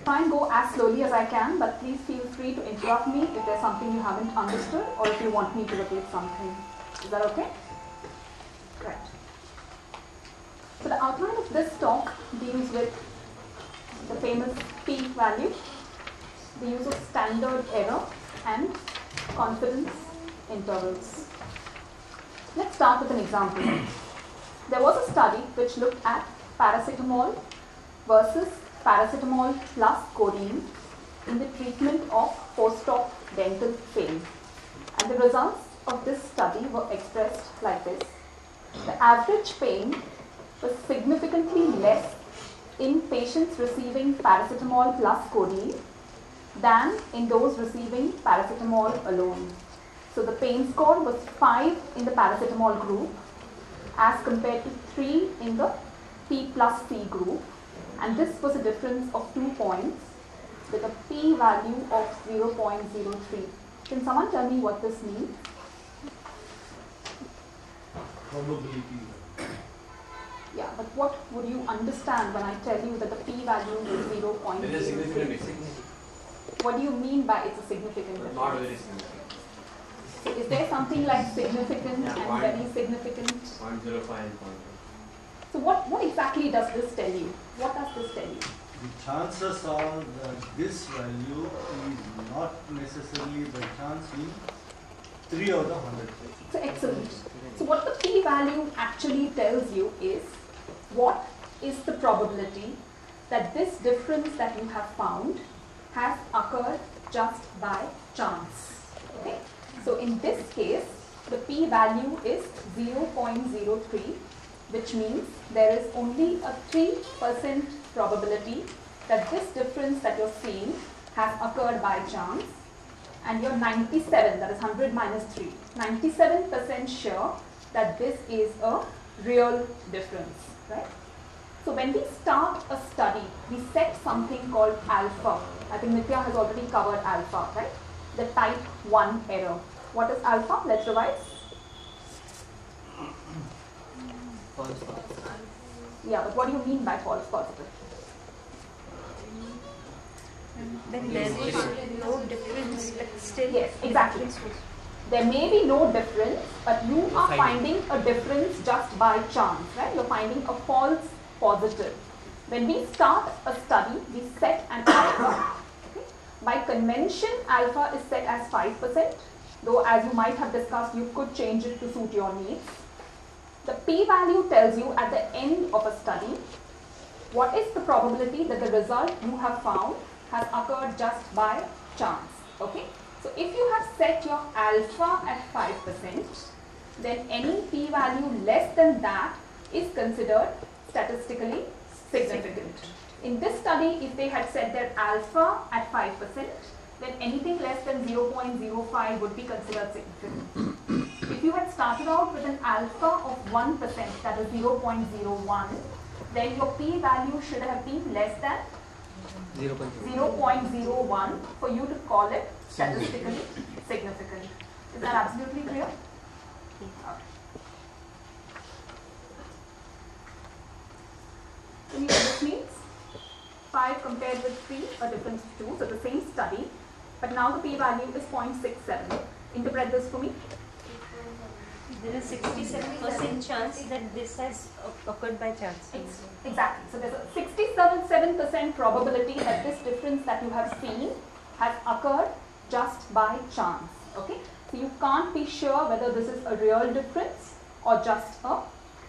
try and go as slowly as I can, but please feel free to interrupt me if there's something you haven't understood or if you want me to repeat something. Is that okay? Right. So the outline of this talk deals with the famous p-value, the use of standard error, and confidence intervals. Let's start with an example. There was a study which looked at paracetamol versus paracetamol plus codeine in the treatment of post-op dental pain. And the results of this study were expressed like this. The average pain was significantly less in patients receiving paracetamol plus codeine than in those receiving paracetamol alone. So the pain score was 5 in the paracetamol group as compared to 3 in the P plus C group, and this was a difference of 2 points with a p-value of 0.03. Can someone tell me what this means? Probability. Yeah, but what would you understand when I tell you that the p-value is 0.03? What do you mean by it's a significant difference? Not very significant. So is there something like significant and very significant? 0.05 and 0.1. So what exactly does this tell you? What does this tell you? The chances are that this value is not necessarily by chance in 3 out of 100. So excellent. So what the p-value actually tells you is what is the probability that this difference that you have found has occurred just by chance. Okay? So in this case, the p-value is 0.03, which means there is only a 3% probability that this difference that you're seeing has occurred by chance, and you're 97, that is 100 minus 3, 97% sure that this is a real difference, right? So when we start a study, we set something called alpha. I think Nitya has already covered alpha, right? The type 1 error. What is alpha? Let's revise. False positive. Yeah, but what do you mean by false positive? Then there is no difference, but still. Yes, exactly. There may be no difference, but you are finding a difference just by chance, right? You're finding a false positive. When we start a study, we set an alpha. Okay? By convention, alpha is set as 5%, though as you might have discussed, you could change it to suit your needs. The p-value tells you at the end of a study what is the probability that the result you have found has occurred just by chance. Okay? So if you have set your alpha at 5%, then any p-value less than that is considered statistically significant. In this study, if they had set their alpha at 5%, then anything less than 0.05 would be considered significant. If you had started out with an alpha of 1%, that is 0.01, then your p-value should have been less than 0.01 for you to call it statistically significant. Is that absolutely clear? Okay. So what this means? 5 compared with 3, a difference of 2, so the same study, but now the p-value is 0.67. Interpret this for me. There is 67% chance that this has occurred by chance. Exactly. So there's a 67% probability that this difference that you have seen has occurred just by chance. Okay. So you can't be sure whether this is a real difference or just a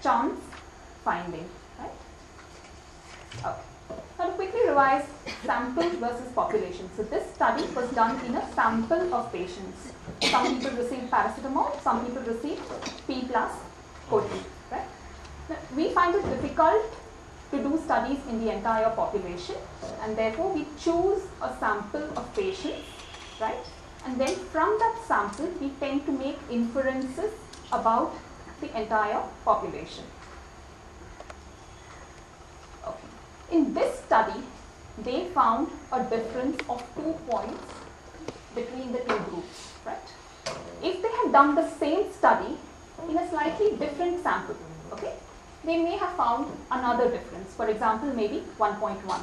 chance finding. Right? Okay. Now to quickly revise sample versus population. So this study was done in a sample of patients. Some people received paracetamol, some people received P plus codeine. Right? Now, we find it difficult to do studies in the entire population, and therefore we choose a sample of patients, right? And then from that sample we tend to make inferences about the entire population. Okay. In this study, they found a difference of 2 points between the two groups, right? If they had done the same study in a slightly different sample, okay, they may have found another difference. For example, maybe 1.1.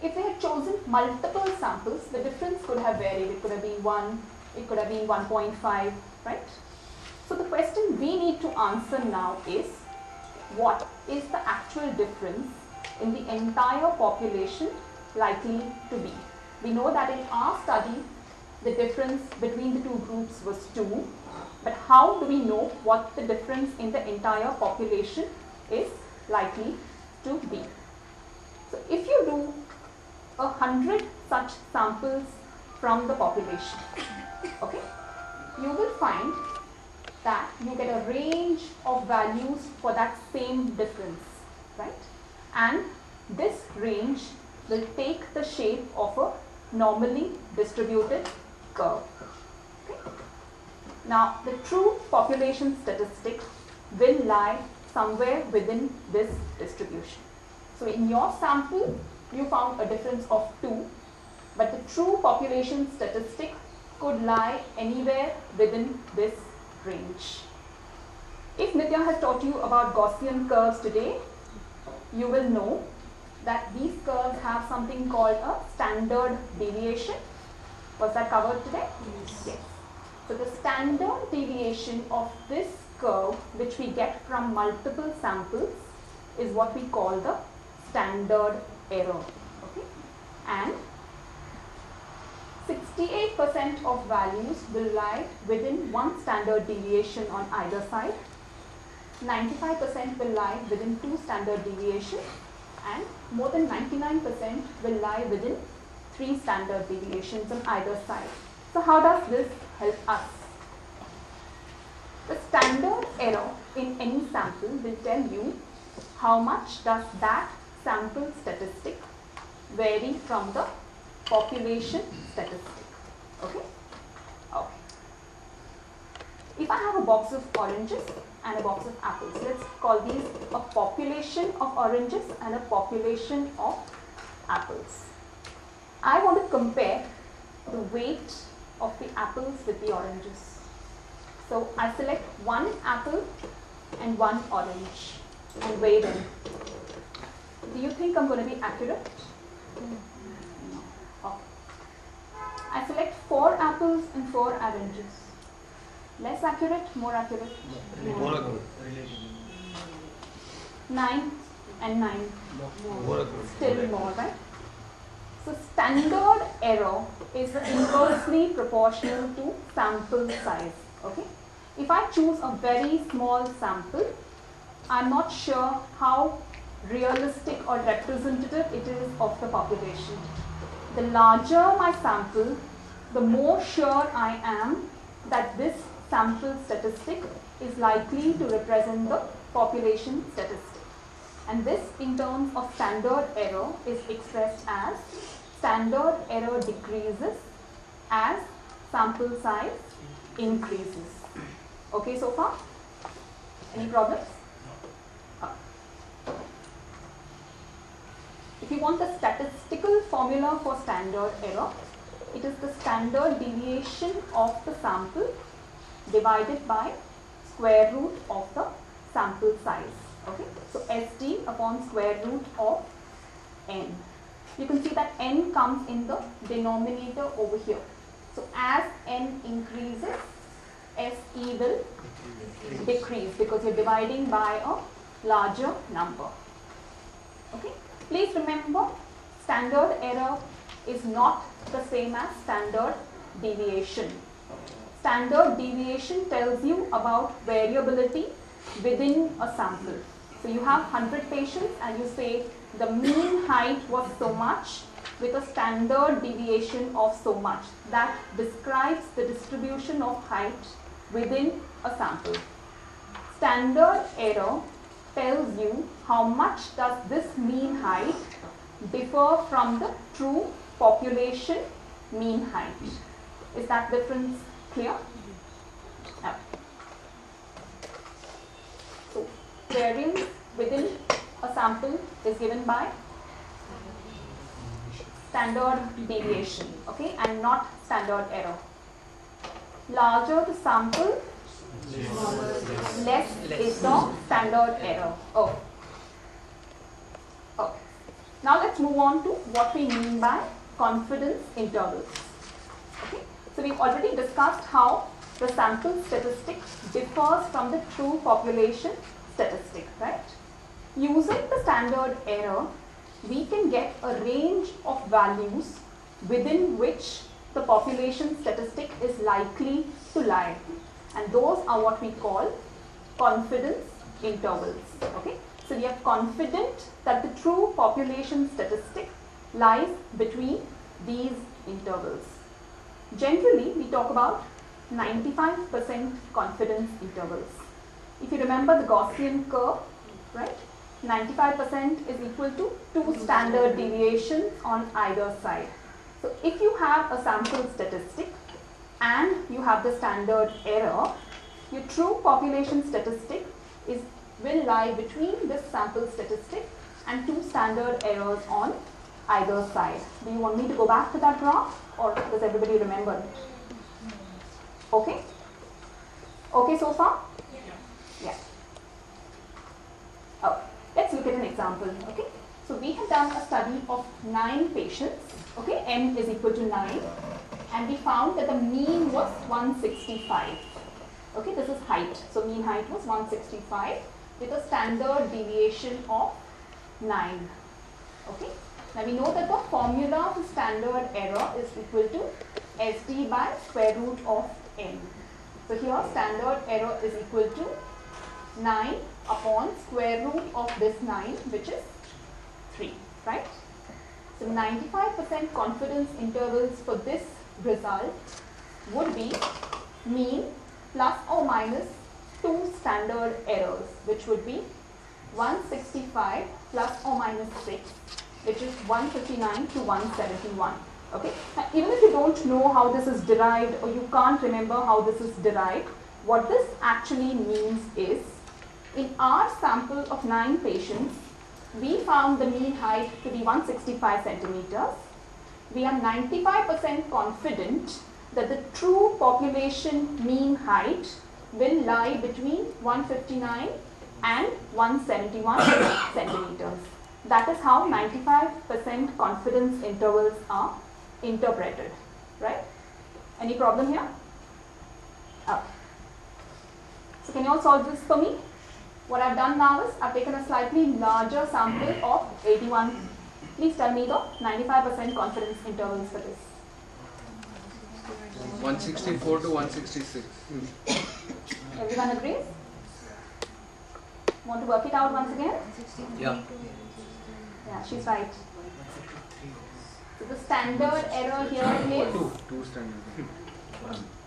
if they had chosen multiple samples, the difference could have varied. It could have been 1, it could have been 1.5, right? So the question we need to answer now is, what is the actual difference in the entire population likely to be? We know that in our study, the difference between the two groups was 2, but how do we know what the difference in the entire population is likely to be? So if you do 100 such samples from the population, okay, you will find that you get a range of values for that same difference, right? And this range will take the shape of a normally distributed curve. Okay? Now, the true population statistic will lie somewhere within this distribution. So, in your sample, you found a difference of 2, but the true population statistic could lie anywhere within this range. If Nitya has taught you about Gaussian curves today, you will know that these curves have something called a standard deviation. Was that covered today? Yes. So the standard deviation of this curve, which we get from multiple samples, is what we call the standard error. Okay? And 68% of values will lie within one standard deviation on either side. 95% will lie within 2 standard deviations, and more than 99% will lie within 3 standard deviations on either side. So how does this help us? The standard error in any sample will tell you how much does that sample statistic vary from the population statistic. Okay? Okay. If I have a box of oranges and a box of apples, let's call these a population of oranges and a population of apples. I want to compare the weight of the apples with the oranges. So I select one apple and one orange and weigh them. Do you think I'm going to be accurate? No. Okay. I select 4 apples and 4 oranges. Less accurate, more accurate? More accurate. 9 and 9. More accurate. Still more, right? So standard error is inversely proportional to sample size. Okay? If I choose a very small sample, I'm not sure how realistic or representative it is of the population. The larger my sample, the more sure I am that this sample statistic is likely to represent the population statistic. And this in terms of standard error is expressed as standard error decreases as sample size increases. Okay so far? Any problems? If you want the statistical formula for standard error, it is the standard deviation of the sample divided by square root of the sample size. Okay, so SD upon square root of n. You can see that n comes in the denominator over here. So as n increases, SE will decrease because you're dividing by a larger number. Okay, please remember, standard error is not the same as standard deviation. Standard deviation tells you about variability within a sample. So you have 100 patients and you say the mean height was so much with a standard deviation of so much. That describes the distribution of height within a sample. Standard error tells you how much does this mean height differ from the true population mean height. Is that difference clear? Okay. So variance within a sample is given by standard deviation, okay, and not standard error. Larger the sample, less is the standard error. Oh. Okay. Now let's move on to what we mean by confidence intervals. Okay, so we've already discussed how the sample statistic differs from the true population statistic, right? Using the standard error, we can get a range of values within which the population statistic is likely to lie, and those are what we call confidence intervals. Okay, so we are confident that the true population statistic lies between these intervals. Generally, we talk about 95% confidence intervals. If you remember the Gaussian curve, right? 95% is equal to 2 standard deviations on either side. So if you have a sample statistic and you have the standard error, your true population statistic will lie between this sample statistic and 2 standard errors on either side. Do you want me to go back to that graph, or does everybody remember it? Okay? Okay so far? Yeah. Oh, let's look at an example. Okay? So we have done a study of 9 patients. Okay, n is equal to 9, and we found that the mean was 165. Okay, this is height. So mean height was 165 with a standard deviation of 9. Okay. Now we know that the formula for standard error is equal to SD by square root of n. So here standard error is equal to 9 upon square root of this 9, which is 3, right? So 95% confidence intervals for this result would be mean plus or minus 2 standard errors, which would be 165 plus or minus 6, which is 159 to 171. Okay. Now, even if you don't know how this is derived, or you can't remember how this is derived, what this actually means is, in our sample of 9 patients, we found the mean height to be 165 centimeters. We are 95% confident that the true population mean height will lie between 159 and 171 centimeters. That is how 95% confidence intervals are interpreted, right? Any problem here? Okay. So can you all solve this for me? What I've done now is I've taken a slightly larger sample of 81. Please tell me the 95% confidence intervals for this. 164 to 166. Everyone agrees? Want to work it out once again? Yeah. Yeah, she's right. So the standard error here is 2 standard.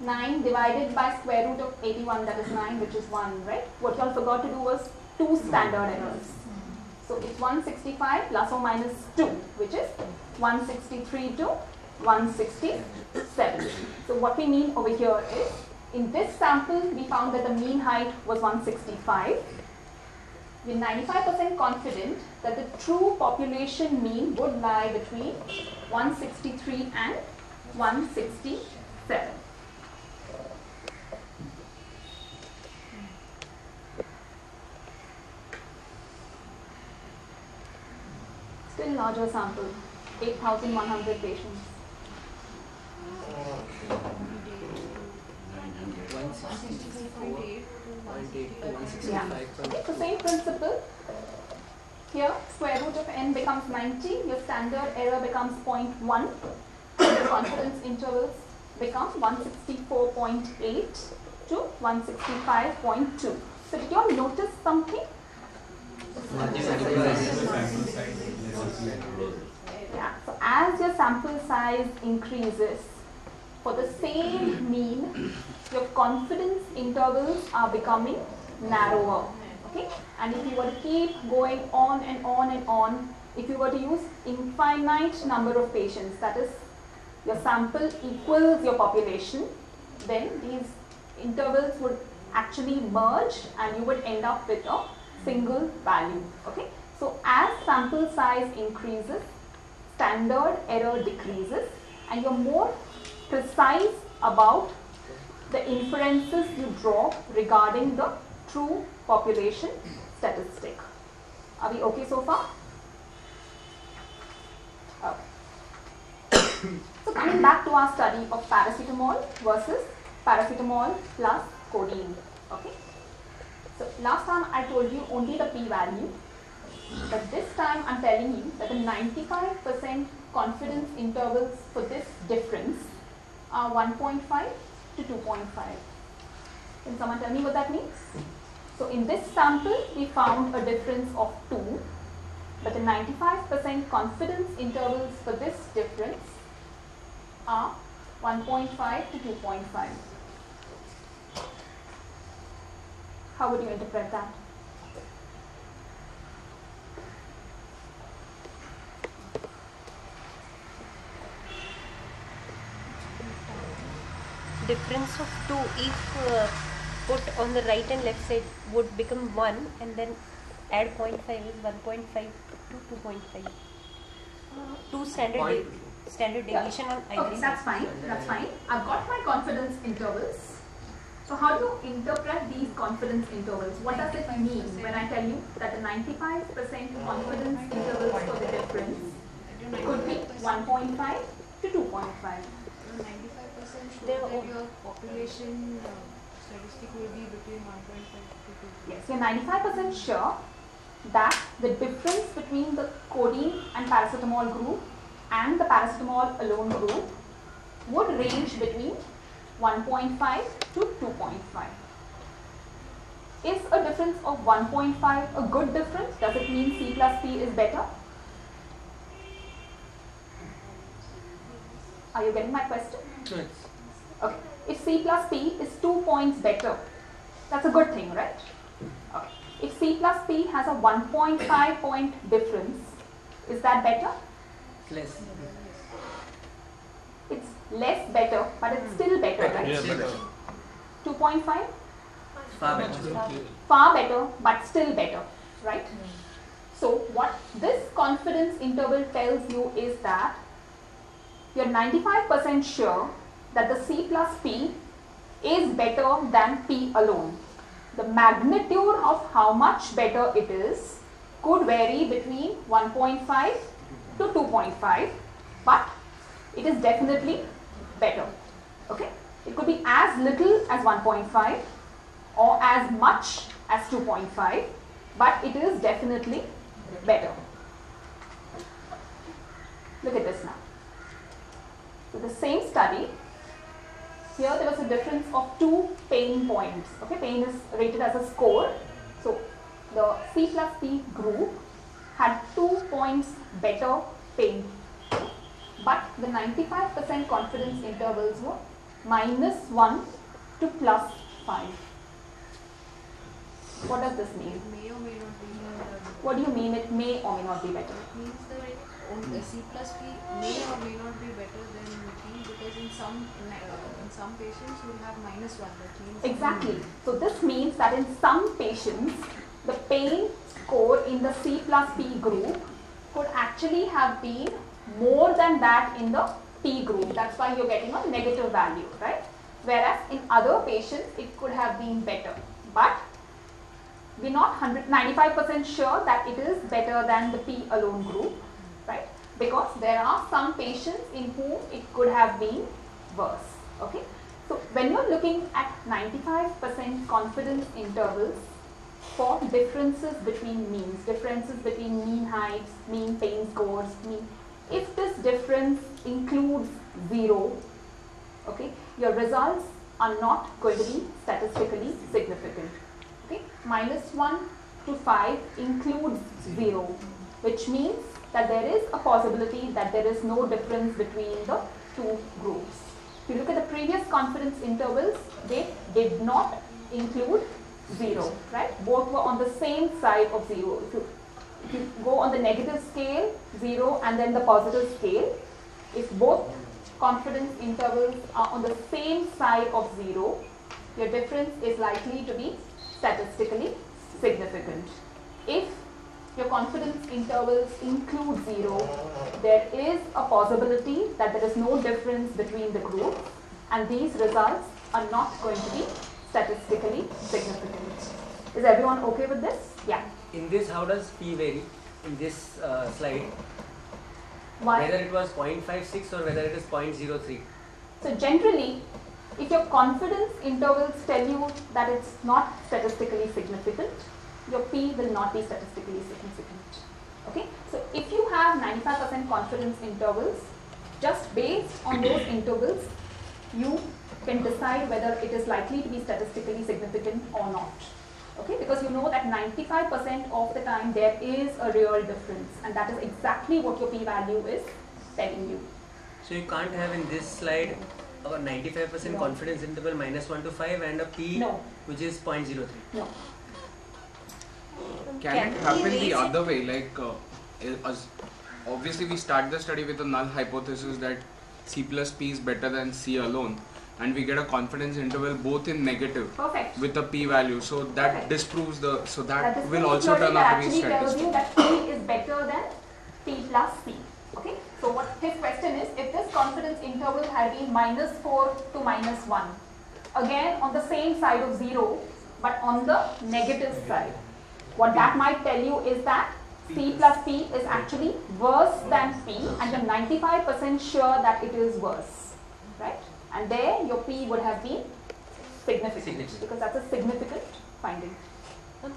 9 divided by square root of 81, that is 9, which is 1, right? What you all forgot to do was 2 standard errors. So it's 165 plus or minus 2, which is 163 to 167. So what we mean over here is, in this sample, we found that the mean height was 165. We're 95% confident that the true population mean would lie between 163 and 167. Still larger sample, 8,100 patients. 164.8 to Yeah. 165. Okay, so same principle. Here, square root of n becomes 90, your standard error becomes 0.1, the confidence intervals become 164.8 to 165.2. So did you all notice something? Yeah, so as your sample size increases, for the same mean, your confidence intervals are becoming narrower. Okay? And if you were to keep going on and on and on, if you were to use infinite number of patients, that is, your sample equals your population, then these intervals would actually merge and you would end up with a single value. Okay? So as sample size increases, standard error decreases, and you're more precise about the inferences you draw regarding the true population statistic. Are we okay so far? So coming back to our study of paracetamol versus paracetamol plus codeine. Okay. So last time I told you only the p-value, but this time I'm telling you that the 95% confidence intervals for this difference are 1.5 to 2.5. Can someone tell me what that means? So in this sample we found a difference of 2, but the 95% confidence intervals for this difference are 1.5 to 2.5. How would you interpret that? Difference of 2 if put on the right and left side would become 1 and then add 0.5 is 1.5 to 2.5. Two standard deviation on either Okay, that's fine. That's fine. I've got my confidence intervals. So how do you interpret these confidence intervals? What does it mean when I tell you that the 95% confidence intervals for the difference could be 1.5 to 2.5? 95% that your population statistic will be between 1.5 to 2. Yes, you're 95% sure that the difference between the codeine and paracetamol group and the paracetamol alone group would range between 1.5 to 2.5. Is a difference of 1.5 a good difference? Does it mean C plus P is better? Are you getting my question? Yes. Okay. If C plus P is 2 points better, that's a good thing, right? Okay. If C plus P has a 1.5 point difference, is that better? Less. It's less better, but it's still better, right? Yeah, better. 2.5? Far better. Far better, but still better, right? So what this confidence interval tells you is that you're 95% sure that the C plus P is better than P alone. The magnitude of how much better it is could vary between 1.5 to 2.5, but it is definitely better. Okay? It could be as little as 1.5 or as much as 2.5, but it is definitely better. Look at this now. So the same study, here there was a difference of 2 pain points. Okay, pain is rated as a score. So the C plus P group had 2 points better pain, but the 95% confidence intervals were -1 to +5. What does this mean? May or may not be better. What do you mean it may or may not be better? It means that only C plus P may or may not be better than P, because in some patients you will have -1. That means Exactly. So this means that in some patients, the pain score in the C plus P group could actually have been more than that in the P group. That's why you're getting a negative value, right? Whereas in other patients, it could have been better. But we're not 95% sure that it is better than the P alone group, right? Because there are some patients in whom it could have been worse, okay? So when you're looking at 95% confidence intervals for differences between means, differences between mean heights, mean pain scores, if this difference includes 0, okay, your results are not going to be statistically significant. Okay, -1 to 5 includes 0, which means that there is a possibility that there is no difference between the two groups. If you look at the previous confidence intervals, they did not include 0, right? Both were on the same side of 0. If you go on the negative scale, 0, and then the positive scale, if both confidence intervals are on the same side of 0, your difference is likely to be statistically significant. If your confidence intervals include 0, there is a possibility that there is no difference between the groups, and these results are not going to be statistically significant. Is everyone okay with this? Yeah. In this, how does P vary in this slide? Why? Whether it was 0.56 or whether it is 0.03. So generally, if your confidence intervals tell you that it's not statistically significant, your P will not be statistically significant. Okay? So if you have 95% confidence intervals, just based on those intervals, you can decide whether it is likely to be statistically significant or not. Okay? Because you know that 95% of the time there is a real difference, and that is exactly what your p-value is telling you. So you can't have in this slide a 95% No. confidence interval -1 to 5 and a P No. which is 0.03. No. Can it we happen raise the it? other way? Like, obviously we start the study with a null hypothesis that C plus P is better than C alone, and we get a confidence interval both in negative Perfect. with a p-value. So that Perfect. disproves the, so That that is will also theory turn that out to be actually tells you statistic. that P is better than P plus C. Okay. So what his question is, if this confidence interval had been -4 to -1, again on the same side of 0, but on the negative side, what that might tell you is that C plus P is actually worse than P, and you're 95% sure that it is worse, right? And there your P would have been significant. Because that's a significant finding.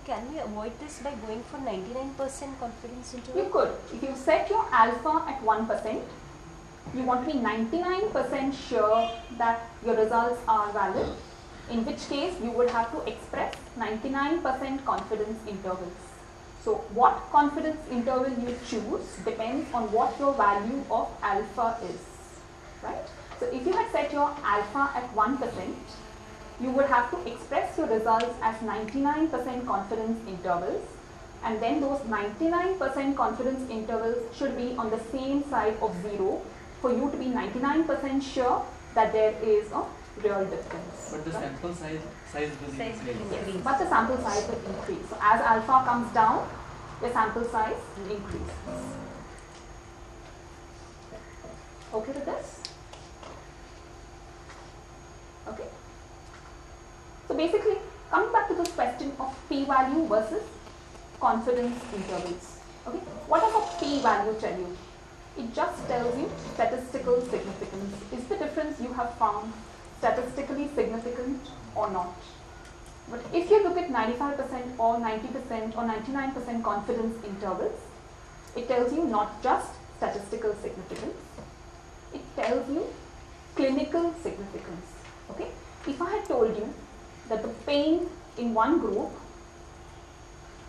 Can we avoid this by going for 99% confidence You interval? could. If you set your alpha at 1%, you want to be 99% sure that your results are valid, in which case you would have to express 99% confidence intervals. So what confidence interval you choose depends on what your value of alpha is, right? So if you had set your alpha at 1%, you would have to express your results as 99% confidence intervals, and then those 99% confidence intervals should be on the same side of 0 for you to be 99% sure that there is a real difference. But the right? sample size will Size will increase. increase. But the sample size will increase. So as alpha comes down, the sample size increases. Okay with this? Okay. So basically, coming back to this question of p-value versus confidence intervals. Okay. What does a p-value tell you? It just tells you statistical significance. Is the difference you have found statistically significant or not? But if you look at 95% or 90% or 99% confidence intervals, it tells you not just statistical significance, it tells you clinical significance. Okay? If I had told you that the pain in one group,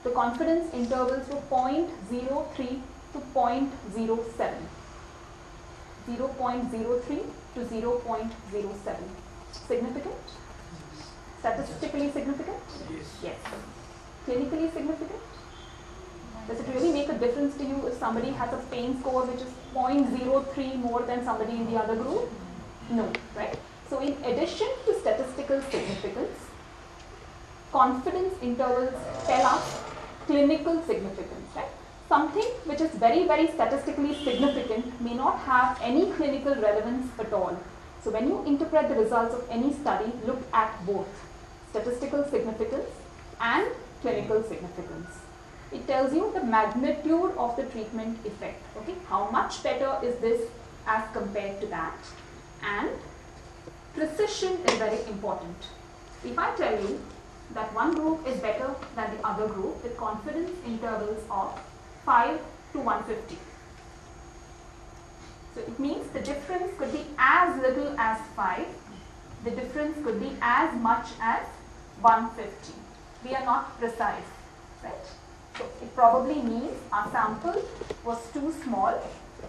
the confidence intervals were 0.03 to 0.07, 0.03 to 0.07, significant? Statistically significant? Yes. Clinically significant? Does it really make a difference to you if somebody has a pain score which is 0.03 more than somebody in the other group? No, right? So in addition to statistical significance, confidence intervals tell us clinical significance, right? Something which is very, very statistically significant may not have any clinical relevance at all. So when you interpret the results of any study, look at both statistical significance and clinical significance. It tells you the magnitude of the treatment effect. Okay, how much better is this as compared to that? And precision is very important. If I tell you that one group is better than the other group with confidence intervals of 5 to 150. So it means the difference could be as little as 5. The difference could be as much as 150. We are not precise, right? So it probably means our sample was too small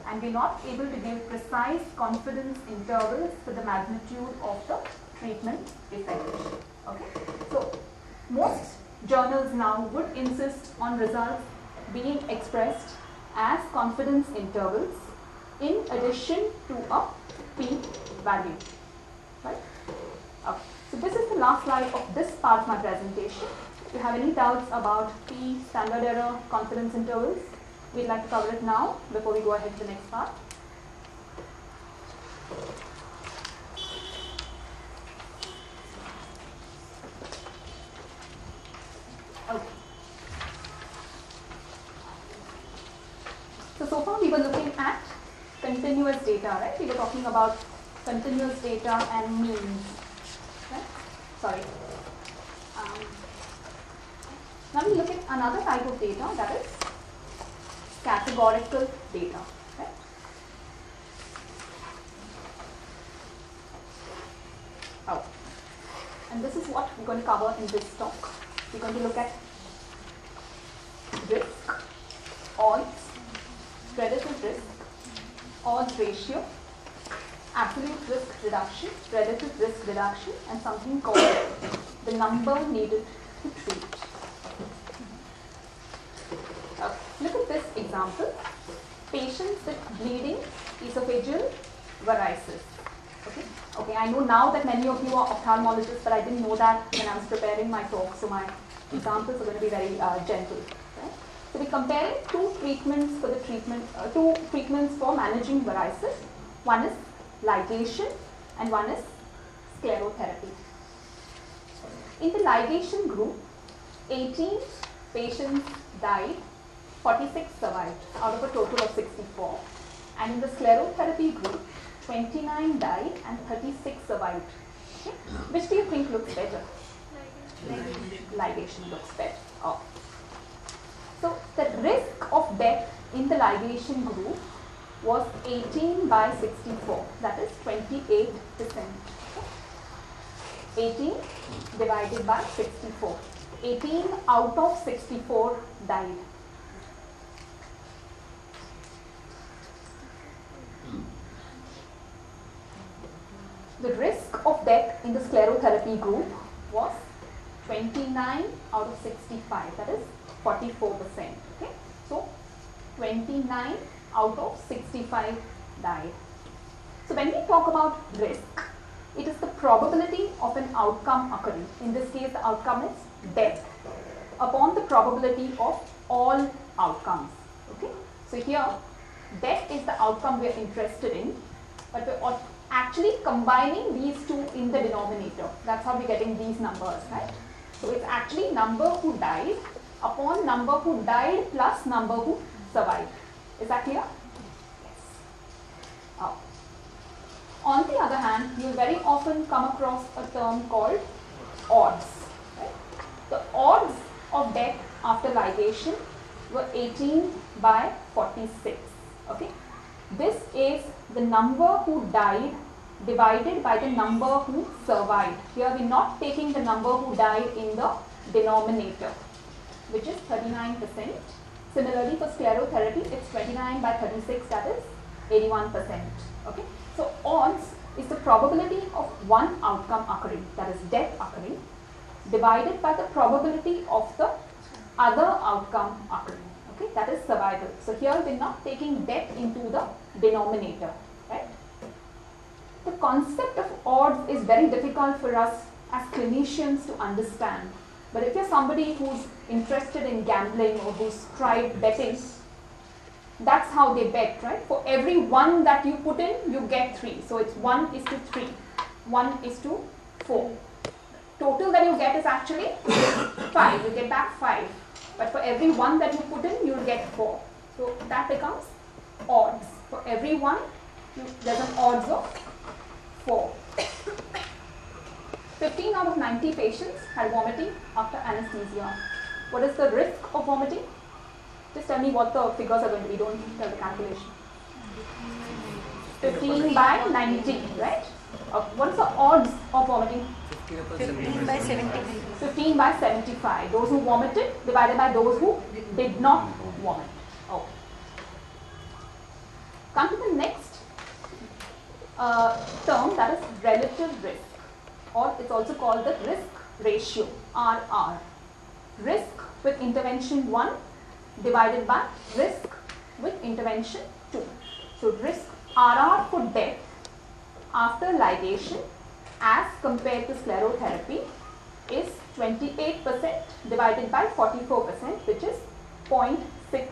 and we're not able to give precise confidence intervals for the magnitude of the treatment effect. Okay? So most journals now would insist on results being expressed as confidence intervals in addition to a p-value. Right? Okay. So this is the last slide of this part of my presentation. If you have any doubts about p, standard error, confidence intervals, we'd like to cover it now before we go ahead to the next part. Okay. So far we were looking at right? We were talking about continuous data and means. Right? Sorry. Now we look at another type of data, that is categorical data. Right? Oh. And this is what we're going to cover in this talk. We're going to look at risk, odds, relative risk, odds ratio, absolute risk reduction, relative risk reduction, and something called the number needed to treat. Look at this example. Patients with bleeding esophageal varices. Okay, I know now that many of you are ophthalmologists, but I didn't know that when I was preparing my talk, so my examples are going to be very gentle. Right? So we're comparing two treatments for managing varices. One is ligation and one is sclerotherapy. In the ligation group, 18 patients died, 46 survived out of a total of 64. And in the sclerotherapy group, 29 died and 36 survived. Okay? Which do you think looks better? Ligation looks better. Oh. So the risk of death in the ligation group was 18 by 64, that is 28%. 18 divided by 64. 18 out of 64 died. The risk of death in the sclerotherapy group was 29 out of 65, that is 44%. Okay? So 29 out of 65 died. So when we talk about risk, it is the probability of an outcome occurring. In this case, the outcome is death upon the probability of all outcomes. Okay? So here, death is the outcome we are interested in, but we're actually combining these two in the denominator. That's how we're getting these numbers, right? So it's actually number who died upon number who died plus number who survived. Is that clear? Yes. Oh. On the other hand, you will very often come across a term called odds. Right? The odds of death after ligation were 18 by 46. Okay? This is the number who died divided by the number who survived. Here we are not taking the number who died in the denominator, which is 39%. Similarly, for sclerotherapy, it's 29 by 36, that is 81%. Okay? So odds is the probability of one outcome occurring, that is death occurring, divided by the probability of the other outcome occurring. Okay? That is survival. So here we are not taking death into the denominator. Right? The concept of odds is very difficult for us as clinicians to understand. But if you're somebody who's interested in gambling or who's tried betting, that's how they bet, right? For every 1 that you put in, you get 3. So it's 1:3, 1:4. Total that you get is actually 5. You get back 5. But for every 1 that you put in, you'll get 4. So that becomes odds. For every 1, there's an odds of 4. 15 out of 90 patients had vomiting after anesthesia. What is the risk of vomiting? Just tell me what the figures are going to be. Don't tell the calculation. 15 by 90, right? What is the odds of vomiting? 15 by 75. 15 by 75. Those who vomited divided by those who did not vomit. Okay. Come to the next term, that is relative risk, or it's also called the risk ratio, RR. Risk with intervention 1 divided by risk with intervention 2. So risk RR for death after ligation as compared to sclerotherapy is 28% divided by 44%, which is 0.63.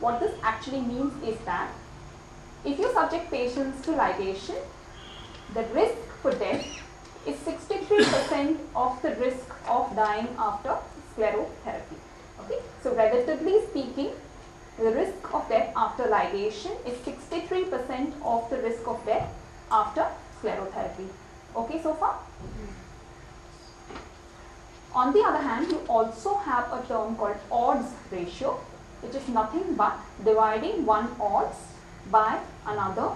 What this actually means is that if you subject patients to ligation, the risk for death is 63% of the risk of dying after sclerotherapy. Okay? So relatively speaking, The risk of death after ligation is 63% of the risk of death after sclerotherapy. Okay so far? On the other hand, you also have a term called odds ratio, which is nothing but dividing one odds by another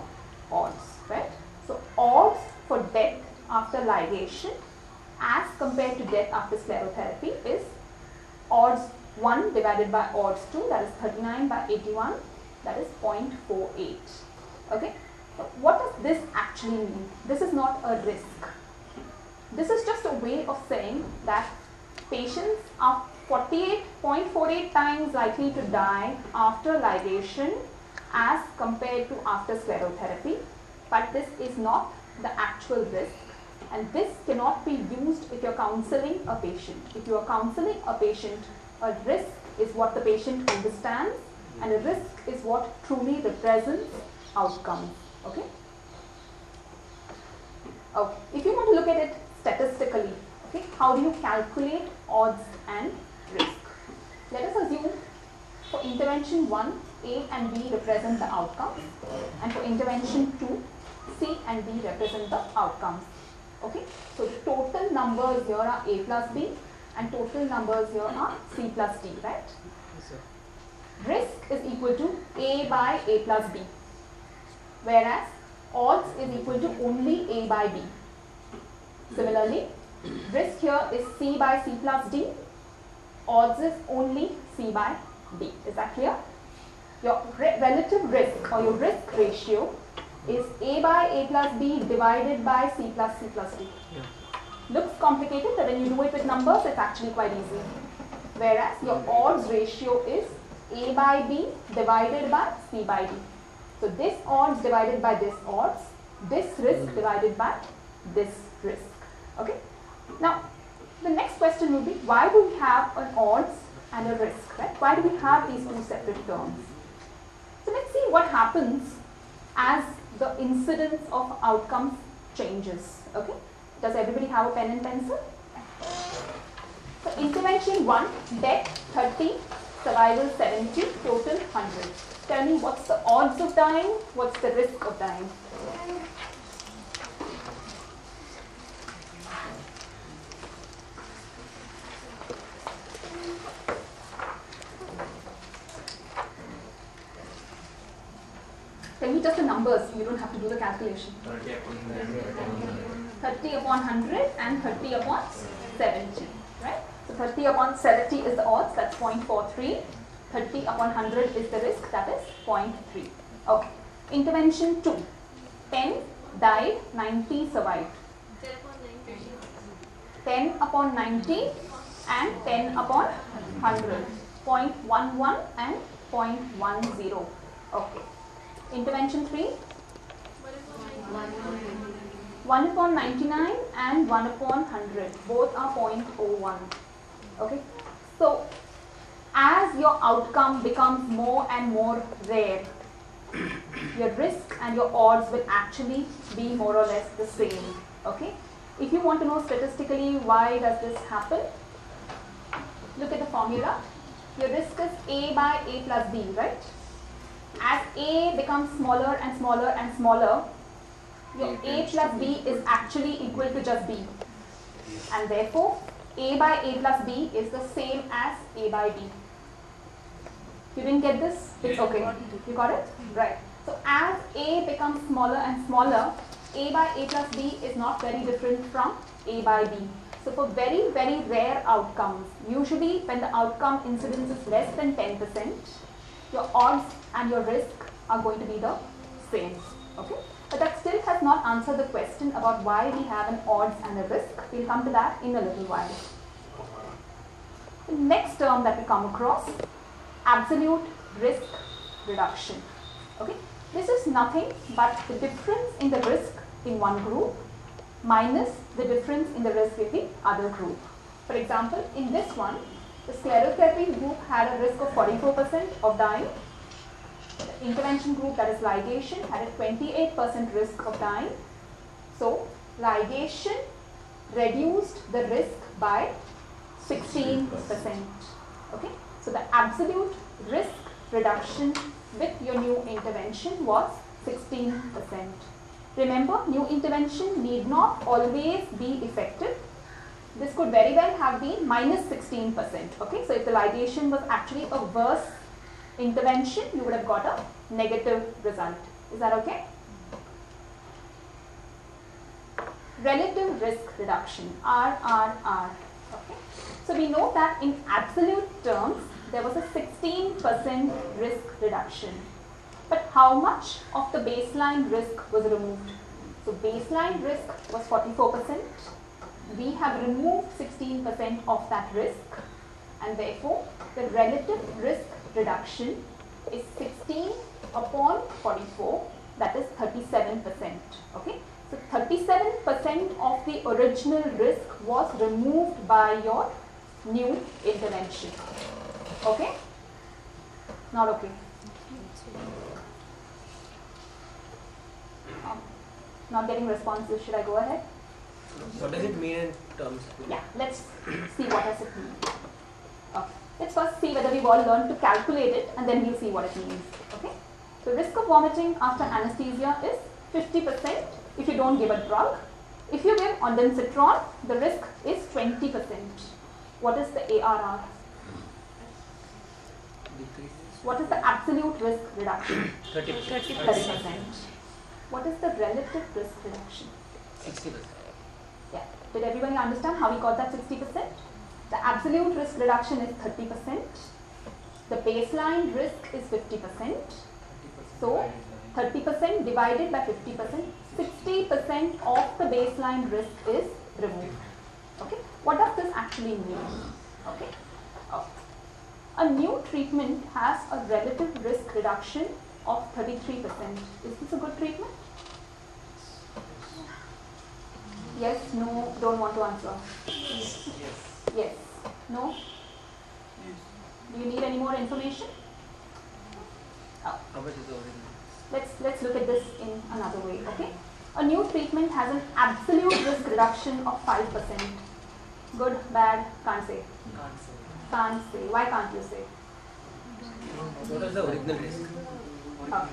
odds, right? So odds for death after ligation as compared to death after sclerotherapy is odds 1 divided by odds 2, that is 39 by 81, that is 0.48. Okay. So what does this actually mean? This is not a risk. This is just a way of saying that patients are 48.48 times likely to die after ligation as compared to after sclerotherapy, but this is not the actual risk, and this cannot be used if you are counseling a patient. If you are counseling a patient, a risk is what the patient understands, and a risk is what truly represents outcomes. Okay? Okay. If you want to look at it statistically, okay, how do you calculate odds and risk? Let us assume for intervention 1, A and B represent the outcomes, and for intervention 2, C and D represent the outcomes. Okay, so the total numbers here are A plus B and total numbers here are C plus D, right? Yes, sir. Risk is equal to A by A plus B, whereas odds is equal to only A by B. Similarly, risk here is C by C plus D, odds is only C by D. Is that clear? Your relative risk or your risk ratio is A by A plus B divided by C plus D. Yeah. Looks complicated, but when you do it with numbers, it's actually quite easy. Whereas your odds ratio is A by B divided by C by D. So this odds divided by this odds, this risk divided by this risk. Okay. Now, the next question will be, why do we have an odds and a risk, right? Why do we have these two separate terms? So let's see what happens as the incidence of outcomes changes. Okay. Does everybody have a pen and pencil? So intervention 1, death 30, survival 70, total 100. Tell me, what's the odds of dying? What's the risk of dying? Tell me just the numbers, you don't have to do the calculation. 30 upon 100 and 30 upon 70, right? So 30 upon 70 is the odds, that's 0.43. 30 upon 100 is the risk, that is 0.3. Okay. Intervention 2. 10 died, 90 survived. 10 upon 90 and 10 upon 100. 0.11 and 0.10. Okay. Intervention 3. 1 upon 99 and 1 upon 100. Both are 0.01. Okay. So, as your outcome becomes more and more rare, your risk and your odds will actually be more or less the same. Okay. If you want to know statistically why does this happen, look at the formula. Your risk is A by A plus B, right? As A becomes smaller and smaller and smaller, your A plus B is actually equal to just B. And therefore, A by A plus B is the same as A by B. You didn't get this? It's okay. You got it? Right. So as A becomes smaller and smaller, A by A plus B is not very different from A by B. So for very, very rare outcomes, usually when the outcome incidence is less than 10%, your odds and your risk are going to be the same. Okay? But that still has not answered the question about why we have an odds and a risk. We'll come to that in a little while. The next term that we come across, absolute risk reduction. Okay? This is nothing but the difference in the risk in one group minus the difference in the risk in the other group. For example, in this one, the sclerotherapy group had a risk of 44% of dying. The intervention group, that is ligation, had a 28% risk of dying. So, ligation reduced the risk by 16%. Okay? So, the absolute risk reduction with your new intervention was 16%. Remember, new intervention need not always be effective. This could very well have been minus 16%. Okay, so if the ligation was actually a worse intervention, you would have got a negative result. Is that okay? Relative risk reduction, RRR. Okay, so we know that in absolute terms there was a 16% risk reduction. But how much of the baseline risk was removed? So baseline risk was 44%. We have removed 16% of that risk, and therefore the relative risk reduction is 16 upon 44, that is 37%. Okay, so 37% of the original risk was removed by your new intervention. Okay? Not okay. Not getting responses. Should I go ahead? What does it mean in terms? Yeah, let's see what does it mean. Okay. Let's first see whether we've all learned to calculate it, and then we'll see what it means. Okay. So risk of vomiting after anesthesia is 50% if you don't give a drug. If you give ondansetron, the risk is 20%. What is the ARR? What is the absolute risk reduction? 30%. What is the relative risk reduction? 60%. Yeah. Did everybody understand how we got that 60%? The absolute risk reduction is 30%. The baseline risk is 50%. So 30% divided by 50%, 60% of the baseline risk is removed. Okay. What does this actually mean? Okay. A new treatment has a relative risk reduction of 33%. Is this a good treatment? Yes, no, don't want to answer. Yes, no? Do you need any more information? How much is the original? Let's look at this in another way, okay? A new treatment has an absolute risk reduction of 5%. Good, bad, can't say. Can't say. Why can't you say? What is the original risk? Okay.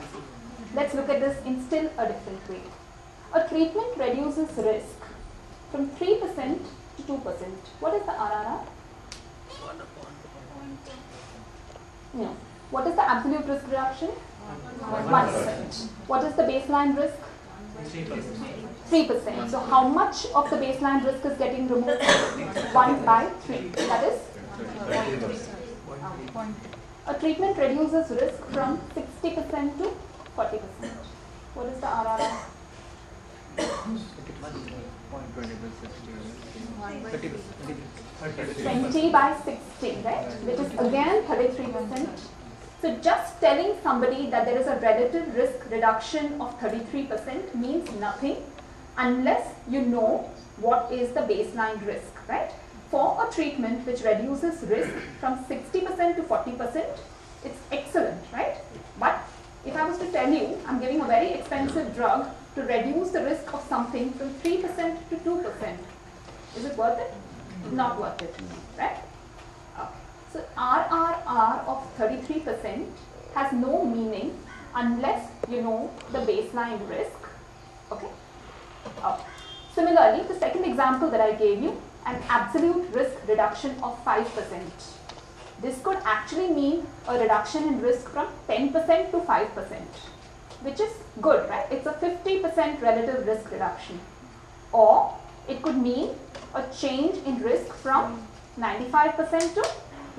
Let's look at this in still a different way. A treatment reduces risk from 3% to 2%. What is the RRR? 1 upon. No. What is the absolute risk reduction? 1%. What is the baseline risk? 3%. So how much of the baseline risk is getting removed? 1 by 3. That is? A treatment reduces risk from 60% to 40%. What is the RRR? 20 by 60, right? Which is again 33%. So just telling somebody that there is a relative risk reduction of 33% means nothing unless you know what is the baseline risk, right? For a treatment which reduces risk from 60% to 40%, it's excellent, right? But if I was to tell you, I'm giving a very expensive drug to reduce the risk of something from 3% to 2%, is it worth it? Not worth it, right? Okay. So RRR of 33% has no meaning unless you know the baseline risk, okay? Similarly, the second example that I gave you, an absolute risk reduction of 5%. This could actually mean a reduction in risk from 10% to 5%, which is good, right? It's a 50% relative risk reduction. Or it could mean a change in risk from 95% to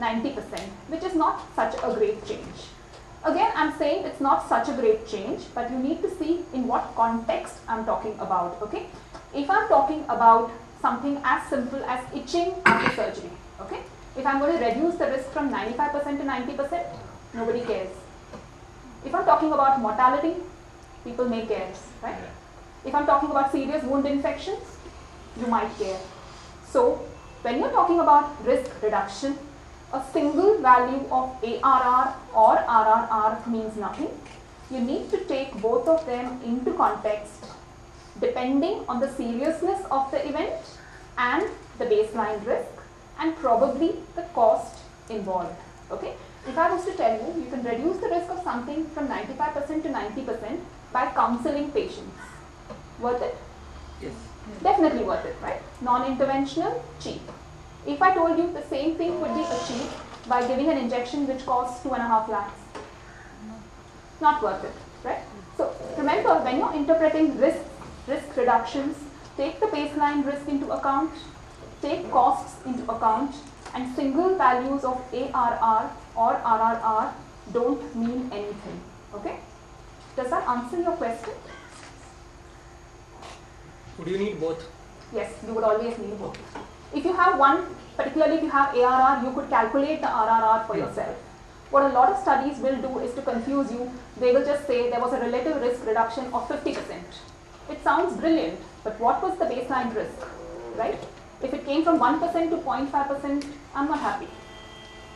90%, which is not such a great change. Again, I'm saying it's not such a great change, but you need to see in what context I'm talking about, okay? If I'm talking about something as simple as itching after surgery, okay? If I'm going to reduce the risk from 95% to 90%, nobody cares. If I'm talking about mortality, people may care, right? If I'm talking about serious wound infections, you might care. So, when you're talking about risk reduction, a single value of ARR or RRR means nothing. You need to take both of them into context depending on the seriousness of the event and the baseline risk and probably the cost involved. Okay. If I was to tell you, you can reduce the risk of something from 95% to 90% by counseling patients. Worth it? Yes. Definitely worth it, right? Non-interventional, cheap. If I told you the same thing could be achieved by giving an injection which costs 2.5 lakhs, not worth it, right? So remember, when you're interpreting risk reductions, take the baseline risk into account, take costs into account, and single values of ARR or RRR don't mean anything, okay? Does that answer your question? Would you need both? Yes, you would always need both. If you have one, particularly if you have ARR, you could calculate the RRR for yourself. What a lot of studies will do is to confuse you. They will just say there was a relative risk reduction of 50%. It sounds brilliant, but what was the baseline risk, right? If it came from 1% to 0.5%, I'm not happy.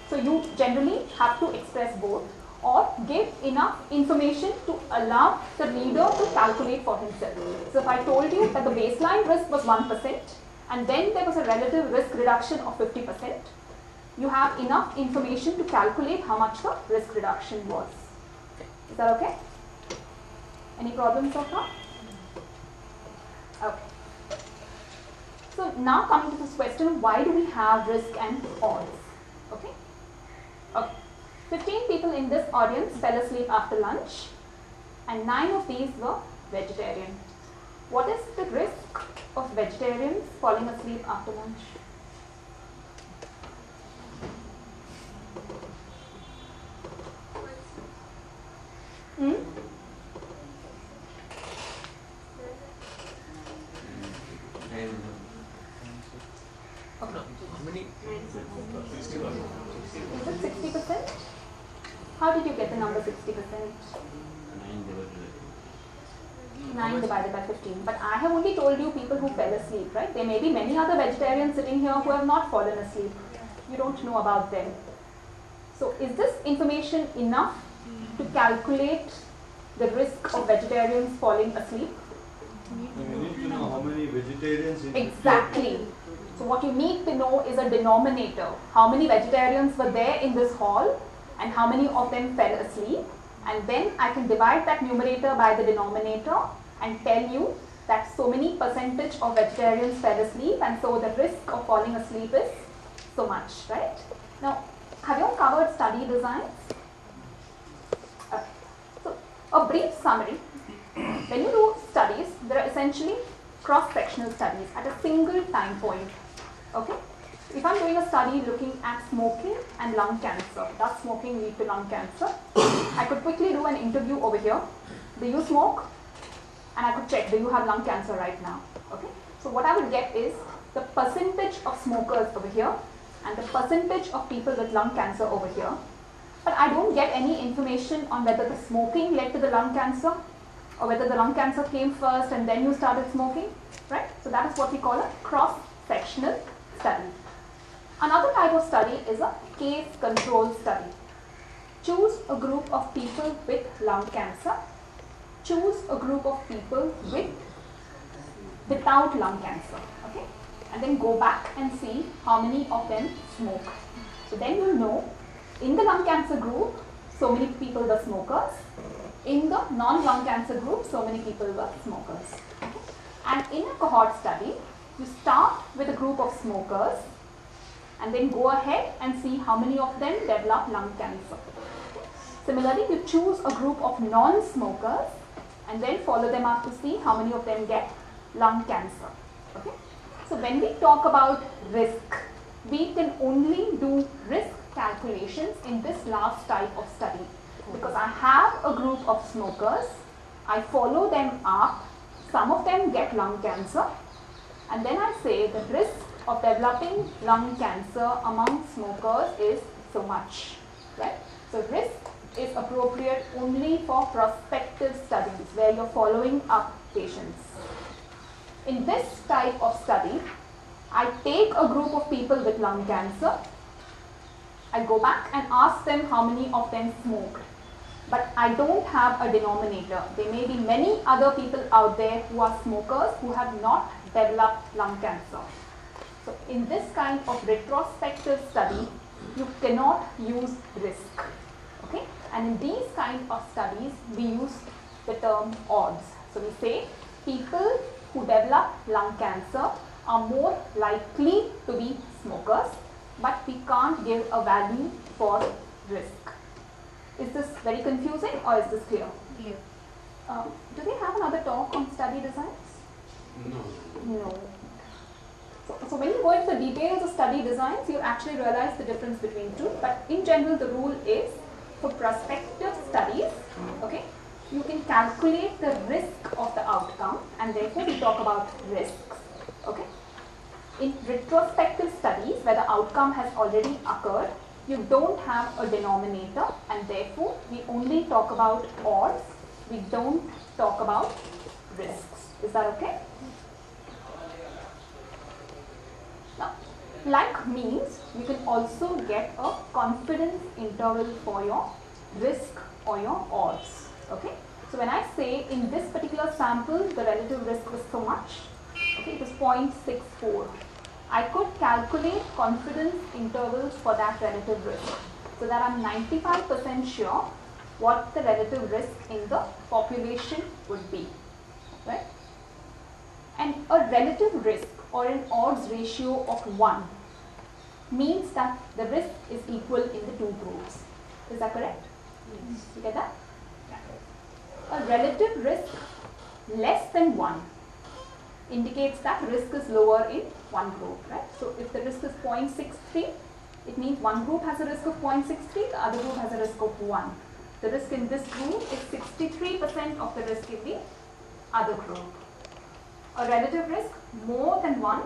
So you generally have to express both or give enough information to allow the reader to calculate for himself. So if I told you that the baseline risk was 1% and then there was a relative risk reduction of 50%, you have enough information to calculate how much the risk reduction was. Is that okay? Any problems so far? Okay. So now coming to this question of why do we have risk and odds? Okay? Okay. 15 people in this audience fell asleep after lunch and 9 of these were vegetarian. What is the risk of vegetarians falling asleep after lunch? No. How many? Is it 60%? How did you get the number 60%? 9 divided by 15. But I have only told you people who fell asleep, right? There may be many other vegetarians sitting here who have not fallen asleep. You don't know about them. So is this information enough to calculate the risk of vegetarians falling asleep? You need to know how many vegetarians in Exactly. So what you need to know is a denominator. How many vegetarians were there in this hall and how many of them fell asleep? And then I can divide that numerator by the denominator and tell you that so many percentage of vegetarians fell asleep and so the risk of falling asleep is so much, right? Now, have you all covered study designs? Okay. So, a brief summary. When you do studies, there are essentially cross-sectional studies at a single time point. Okay? If I'm doing a study looking at smoking and lung cancer, does smoking lead to lung cancer? I could quickly do an interview over here. Do you smoke? And I could check, do you have lung cancer right now? Okay? So what I would get is the percentage of smokers over here and the percentage of people with lung cancer over here. But I don't get any information on whether the smoking led to the lung cancer or whether the lung cancer came first and then you started smoking, right? So that is what we call a cross-sectional study. Another type of study is a case control study. Choose a group of people with lung cancer. Choose a group of people without lung cancer, okay? And then go back and see how many of them smoke. So then you'll know in the lung cancer group, so many people were smokers. In the non-lung cancer group, so many people were smokers. Okay? And in a cohort study, you start with a group of smokers and then go ahead and see how many of them develop lung cancer. Similarly, you choose a group of non-smokers and then follow them up to see how many of them get lung cancer. Okay? So when we talk about risk, we can only do risk calculations in this last type of study. Because I have a group of smokers, I follow them up, some of them get lung cancer, and then I say the risk of developing lung cancer among smokers is so much, right? So risk is appropriate only for prospective studies where you're following up patients. In this type of study, I take a group of people with lung cancer, I go back and ask them how many of them smoked. But I don't have a denominator. There may be many other people out there who are smokers who have not developed lung cancer. So in this kind of retrospective study, you cannot use risk. Okay, and in these kind of studies we use the term odds. So we say people who develop lung cancer are more likely to be smokers, but we can't give a value for risk. Is this very confusing or is this clear? Clear. Do they have another talk on study designs? No. No. So when you go into the details of study designs, you actually realize the difference between two. But in general, the rule is for prospective studies, okay, you can calculate the risk of the outcome, and therefore we talk about risks. Okay. In retrospective studies, where the outcome has already occurred, you don't have a denominator, and therefore we only talk about odds. We don't talk about risks. Is that okay? Now, like means, you can also get a confidence interval for your risk or your odds. Okay. So when I say in this particular sample, the relative risk was so much, okay, it was 0.64. I could calculate confidence intervals for that relative risk, so that I'm 95% sure what the relative risk in the population would be, right? And a relative risk or an odds ratio of 1 means that the risk is equal in the two groups. Is that correct? Yes. You get that? Yeah. A relative risk less than 1 indicates that risk is lower in one group, right? So if the risk is 0.63, it means one group has a risk of 0.63, the other group has a risk of 1. The risk in this group is 63% of the risk in the other group. A relative risk more than 1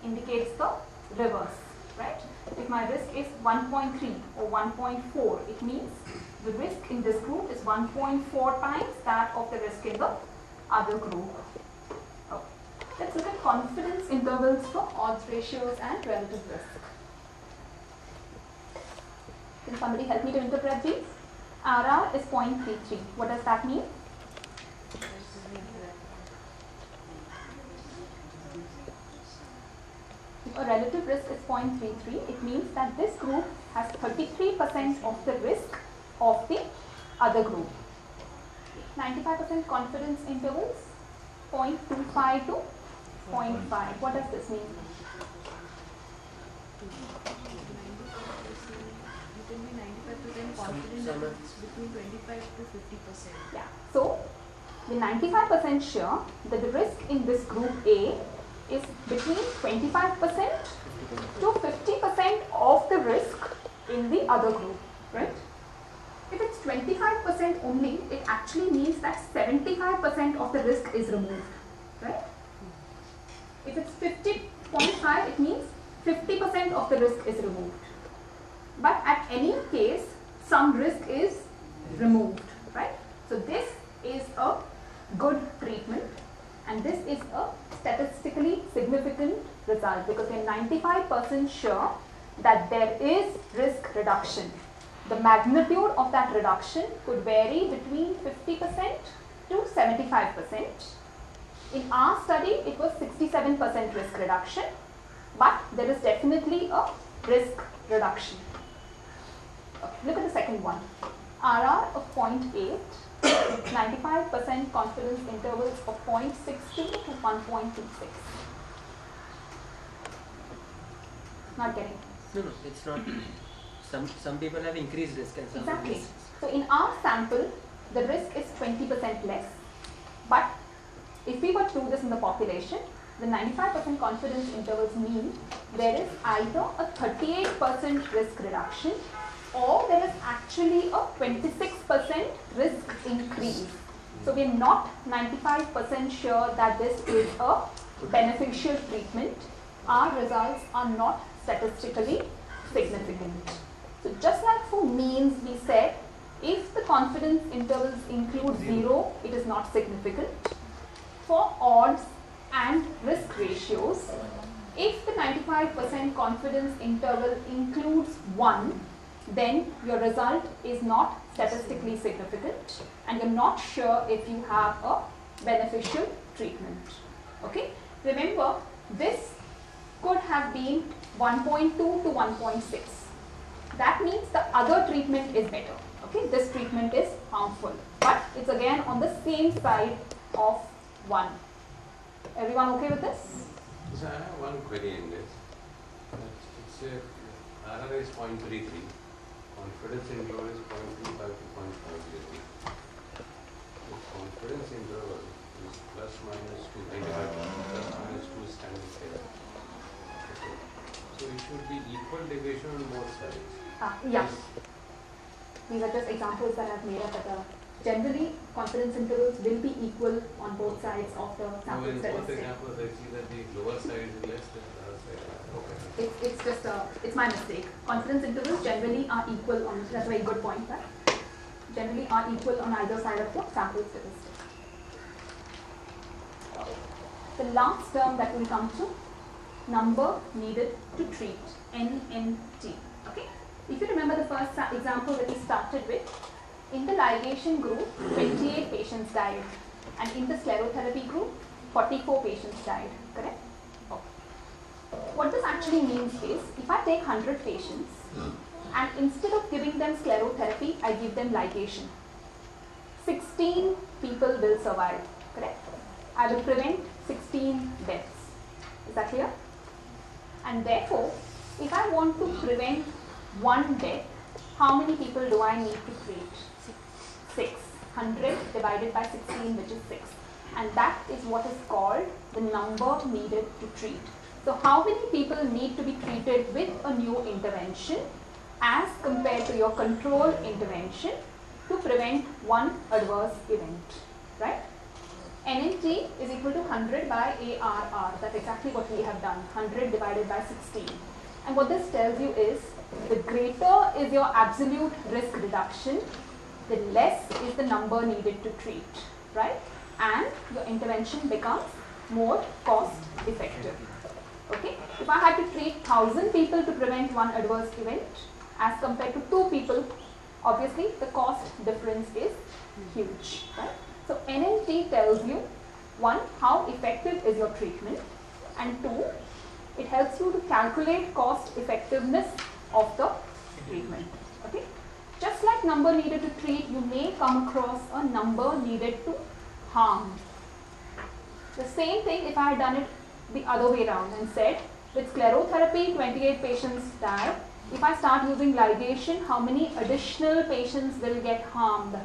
indicates the reverse, right? If my risk is 1.3 or 1.4, it means the risk in this group is 1.4 times that of the risk in the other group. Okay. Let's look at confidence intervals for odds ratios and relative risk. Can somebody help me to interpret these? RR is 0.33. What does that mean? If a relative risk is 0.33, it means that this group has 33% of the risk of the other group. 95% confidence intervals, 0.25 to 0.5. What does this mean? It will be 95% confident that it's between 25 to 50%. Yeah. So, we're 95% sure that the risk in this group A is between 25% to 50% of the risk in the other group, right? If it's 25% only, it actually means that 75% of the risk is removed, right? If it's 50.5, it means 50% of the risk is removed. But at any case, some risk is removed, right? So this is a good treatment, and this is a statistically significant result because we're 95% sure that there is risk reduction. The magnitude of that reduction could vary between 50% to 75%. In our study, it was 67% risk reduction, but there is definitely a risk reduction. Okay, look at the second one. RR of 0.8, 95% confidence intervals of 0.62 to 1.26. Not getting it. No, it's not. Some people have increased risk and some Exactly. less. So in our sample, the risk is 20% less. But if we were to do this in the population, the 95% confidence intervals mean there is either a 38% risk reduction or there is actually a 26% risk increase. So we are not 95% sure that this is a beneficial treatment. Our results are not statistically significant. So just like for means, we said if the confidence intervals include 0, it is not significant. For odds and risk ratios, if the 95% confidence interval includes 1, then your result is not statistically significant and you're not sure if you have a beneficial treatment. Okay? Remember, this could have been 1.2 to 1.6. that means the other treatment is better. Okay, this treatment is harmful, but it's again on the same side of 1. Everyone okay with this? So I have one query in this. It's a RR is 0.33, confidence interval is 0.25 to 0.50. The confidence interval is plus minus 2, plus minus 2 standard error. Okay. So it should be equal deviation on both sides. Yeah. These are just examples that I've made up. Generally, confidence intervals will be equal on both sides of the Now sample in both statistic. examples, I see that the lower side is less than the other side. Okay. It's just it's my mistake. Confidence intervals generally are equal on, that's a very good point, right? Generally are equal on either side of the sample statistic. The last term that will come to, number needed to treat, NNT. Okay? If you remember the first example that we started with, in the ligation group, 28 patients died, and in the sclerotherapy group, 44 patients died, correct? What this actually means is, if I take 100 patients, and instead of giving them sclerotherapy, I give them ligation, 16 people will survive, correct? I will prevent 16 deaths. Is that clear? And therefore, if I want to prevent 1 death, how many people do I need to treat? 6. 100 divided by 16, which is 6. And that is what is called the number needed to treat. So how many people need to be treated with a new intervention as compared to your control intervention to prevent 1 adverse event, right? NNT is equal to 100 by ARR. That's exactly what we have done, 100 divided by 16. And what this tells you is, the greater is your absolute risk reduction, the less is the number needed to treat, right? And your intervention becomes more cost effective. Okay? If I had to treat 1,000 people to prevent 1 adverse event as compared to 2 people, obviously the cost difference is huge, right? So NNT tells you, 1, how effective is your treatment, and 2, it helps you to calculate cost effectiveness of the treatment. Okay? Just like number needed to treat, you may come across a number needed to harm. The same thing if I had done it the other way around and said, with sclerotherapy, 28 patients die. If I start using ligation, how many additional patients will get harmed?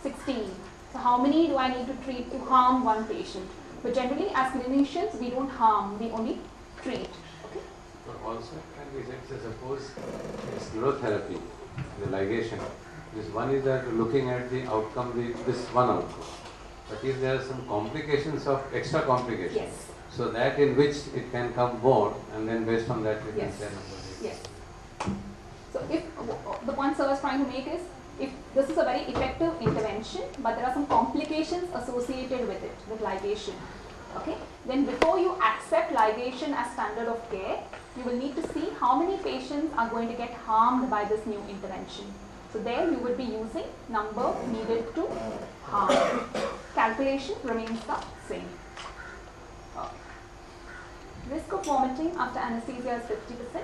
16. So how many do I need to treat to harm 1 patient? But generally, as clinicians, we don't harm, we only treat. Okay? But also can be said, so suppose sclerotherapy, the ligation, this one is that looking at the outcome, this one outcome. But if there are some complications of extra complications, Yes. so that in which it can come more, and then based on that we can Yes. say number. Yes. So if the point I was trying to make is, if this is a very effective intervention, but there are some complications associated with it, with ligation, okay, then before you accept ligation as standard of care, you will need to see how many patients are going to get harmed by this new intervention. So there you would be using number needed to harm. Calculation remains the same. Risk of vomiting after anesthesia is 50%.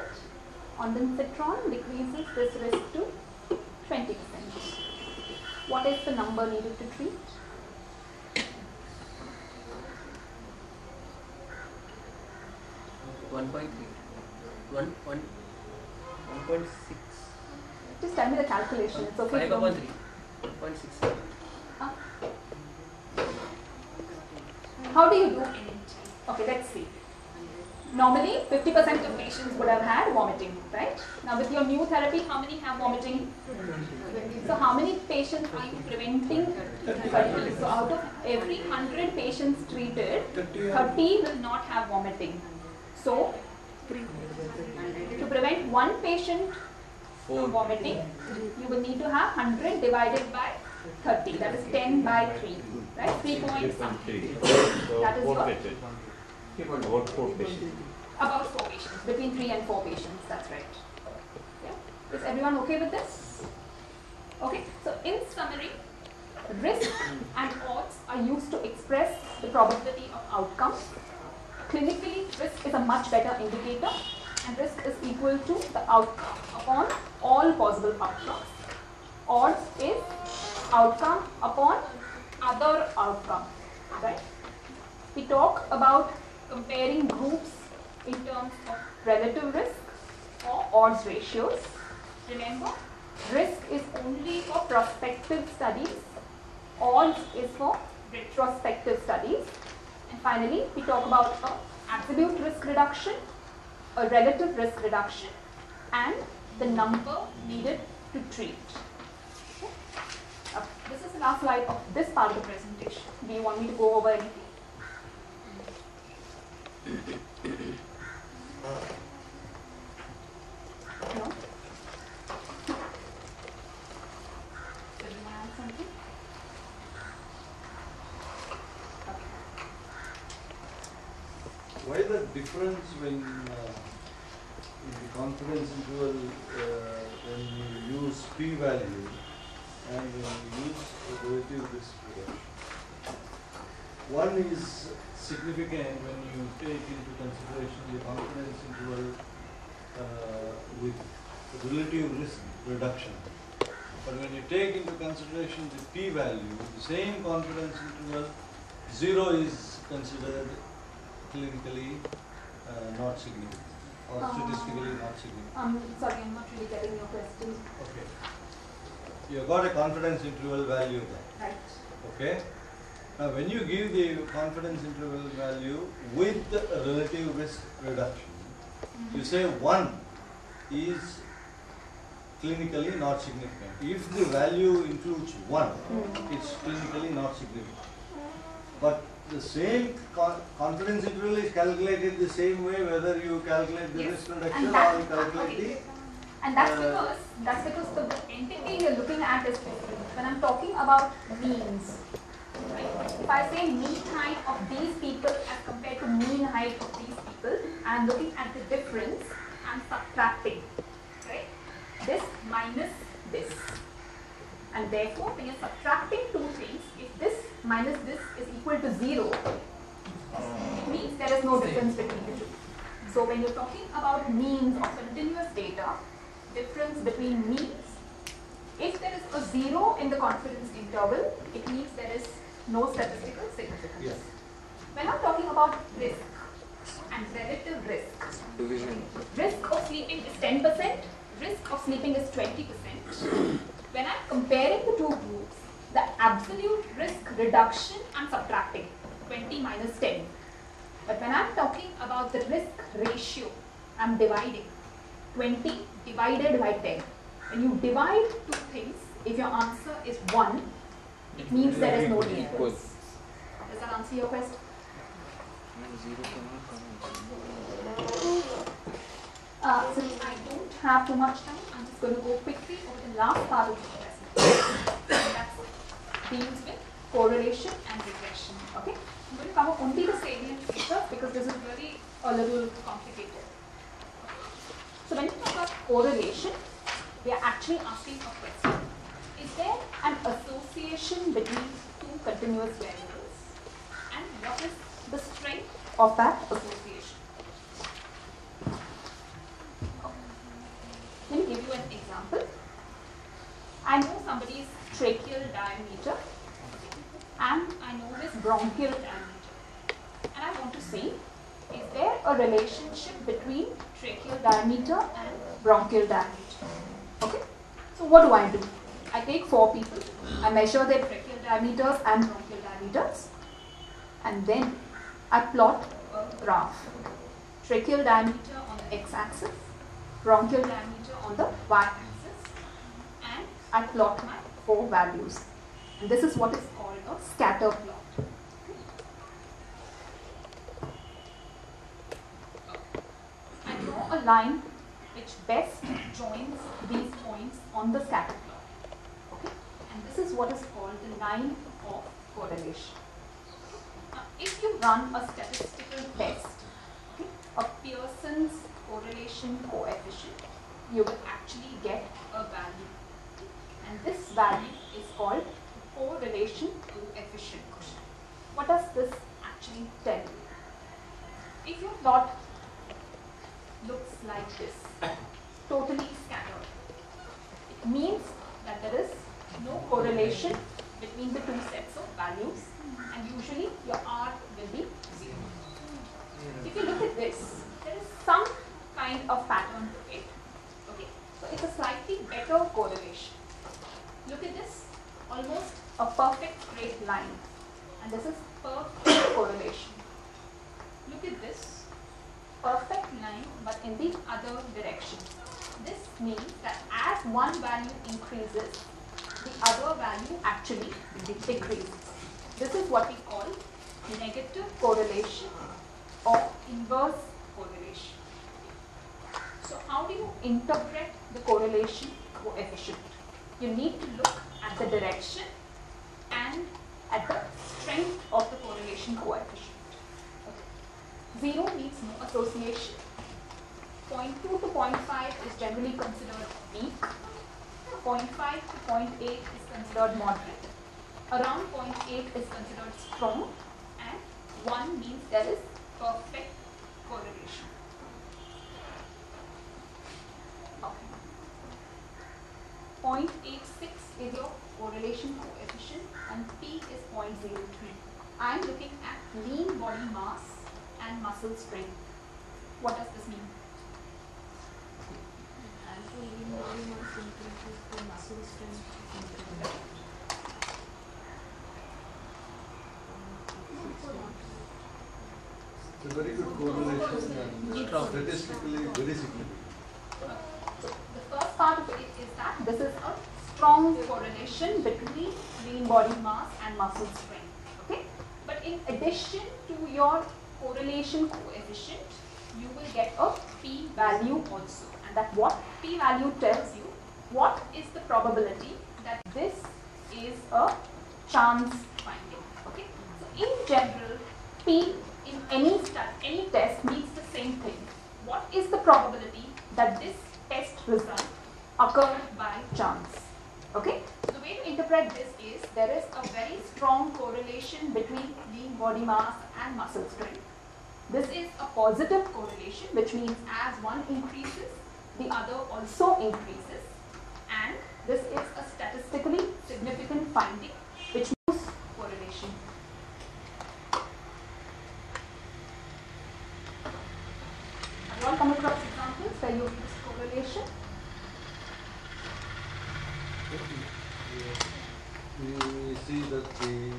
Ondansetron decreases this risk to 20%. What is the number needed to treat? One point three. 1.6. Just tell me the calculation. It's okay. 5 upon 3. 1.6. How do you do? Okay, let's see. Normally, 50% of patients would have had vomiting, right? Now, with your new therapy, how many have vomiting? So, how many patients are you preventing? 30. So, out of every 100 patients treated, 30 will not have vomiting. So, to prevent 1 patient from vomiting, you will need to have 100 divided by 30. That is 10 by 3, right? 3 point something. That is your. About 4 patients. About 4 patients, between 3 and 4 patients, that's right. Yeah. Is everyone okay with this? Okay, so in summary, risk and odds are used to express the probability of outcome. Clinically, risk is a much better indicator, and risk is equal to the outcome of upon all possible outcomes. Odds is outcome upon other outcome, right? We talk about comparing groups in terms of relative risk or odds ratios. Remember, risk is only for prospective studies, odds is for retrospective studies. And finally, we talk about absolute risk reduction, a relative risk reduction, and the number needed to treat. Okay. This is the last slide of this part of the presentation. Do you want me to go over anything? No? Does anyone have something? Okay. Why the difference when in the confidence interval when you use p-value and when you use relative risk reduction? One is significant when you take into consideration the confidence interval with relative risk reduction. But when you take into consideration the p-value, the same confidence interval, 0 is considered clinically not significant or statistically not significant. Sorry, I'm not really getting your question. Okay. You have got a confidence interval value there. Right. Okay. Now, when you give the confidence interval value with the relative risk reduction, you say 1 is clinically not significant. If the value includes 1, it's clinically not significant. But the same confidence interval is calculated the same way whether you calculate the risk reduction or you calculate the... And that's because the entity you're looking at is different. When I'm talking about means, right? If I say mean height of these people as compared to mean height of these people, I'm looking at the difference and subtracting, right? This minus this. And therefore, when you're subtracting two things, if this minus this is equal to 0, it means there is no difference between the two. So when you're talking about means of continuous data, difference between means, if there is a 0 in the confidence interval, it means there is no statistical significance. Yes. When I'm talking about risk and relative risk, risk of sleeping is 10%, risk of sleeping is 20%. When I'm comparing the two groups, the absolute risk reduction I'm subtracting, 20 minus 10. But when I'm talking about the risk ratio, I'm dividing 20 divided by 10. When you divide two things, if your answer is 1, it means there is no difference. Does that answer your question? Since I don't have too much time, I'm just going to go quickly over the last part of the presentation. And that deals with correlation and regression. Okay? I'm going to cover only the salient features because this is really a little complicated. So when we talk about correlation, we are actually asking a question. Is there an association between two continuous variables? And what is the strength of that association? Let me give you an example. I know somebody's tracheal diameter and I know his bronchial diameter. And I want to see, is there a relationship between tracheal diameter and bronchial diameter? Okay? So what do? I take 4 people, I measure their tracheal diameters and bronchial diameters, and then I plot a graph. Tracheal diameter on the x-axis, bronchial diameter on the y-axis, and I plot my 4 values. And this is what is called a scatter plot. I draw a line which best joins these points on the scatter plot. Okay? And this is what is called the line of correlation. Now, if you run a statistical test, okay, of Pearson's correlation coefficient, you will actually get a value. And this value is called correlation coefficient. What does this actually tell you? If your plot looks like this, totally scattered, means that there is no correlation between the two sets of values, and usually your R will be 0. If you look at this, there is some kind of pattern to it. Okay, so it's a slightly better correlation. Look at this, almost a perfect straight line, and this is perfect correlation. Look at this, perfect line, but in the other direction. This means that as one value increases, the other value actually decreases. This is what we call negative correlation or inverse correlation. So how do you interpret the correlation coefficient? You need to look at the direction and at the strength of the correlation coefficient. Okay. 0 means no association. 0.2 to 0.5 is generally considered weak. 0.5 to 0.8 is considered moderate. Around 0.8 is considered strong, and 1 means there is perfect correlation. Okay. 0.86 is your correlation coefficient and P is 0.03. I am looking at lean body mass and muscle strength. What does this mean? As the lean body mass increases, the muscle strength increases. It's a very good correlation and statistically very significant. So the first part of it is that this is a strong correlation between lean body mass and muscle strength. Okay, but in addition to your correlation coefficient, you will get a p value also, and that what p value tells you what is the probability that this is a chance finding. Okay, so in general, p in any test means the same thing. What is the probability that this test result occurred by chance? Okay, so the way to interpret this is there is a very strong correlation between lean body mass and muscle strength. This is a positive correlation, which means as one increases, the other also increases, and this is a statistically significant finding which means correlation. Have you all come across examples where you use correlation? We see that the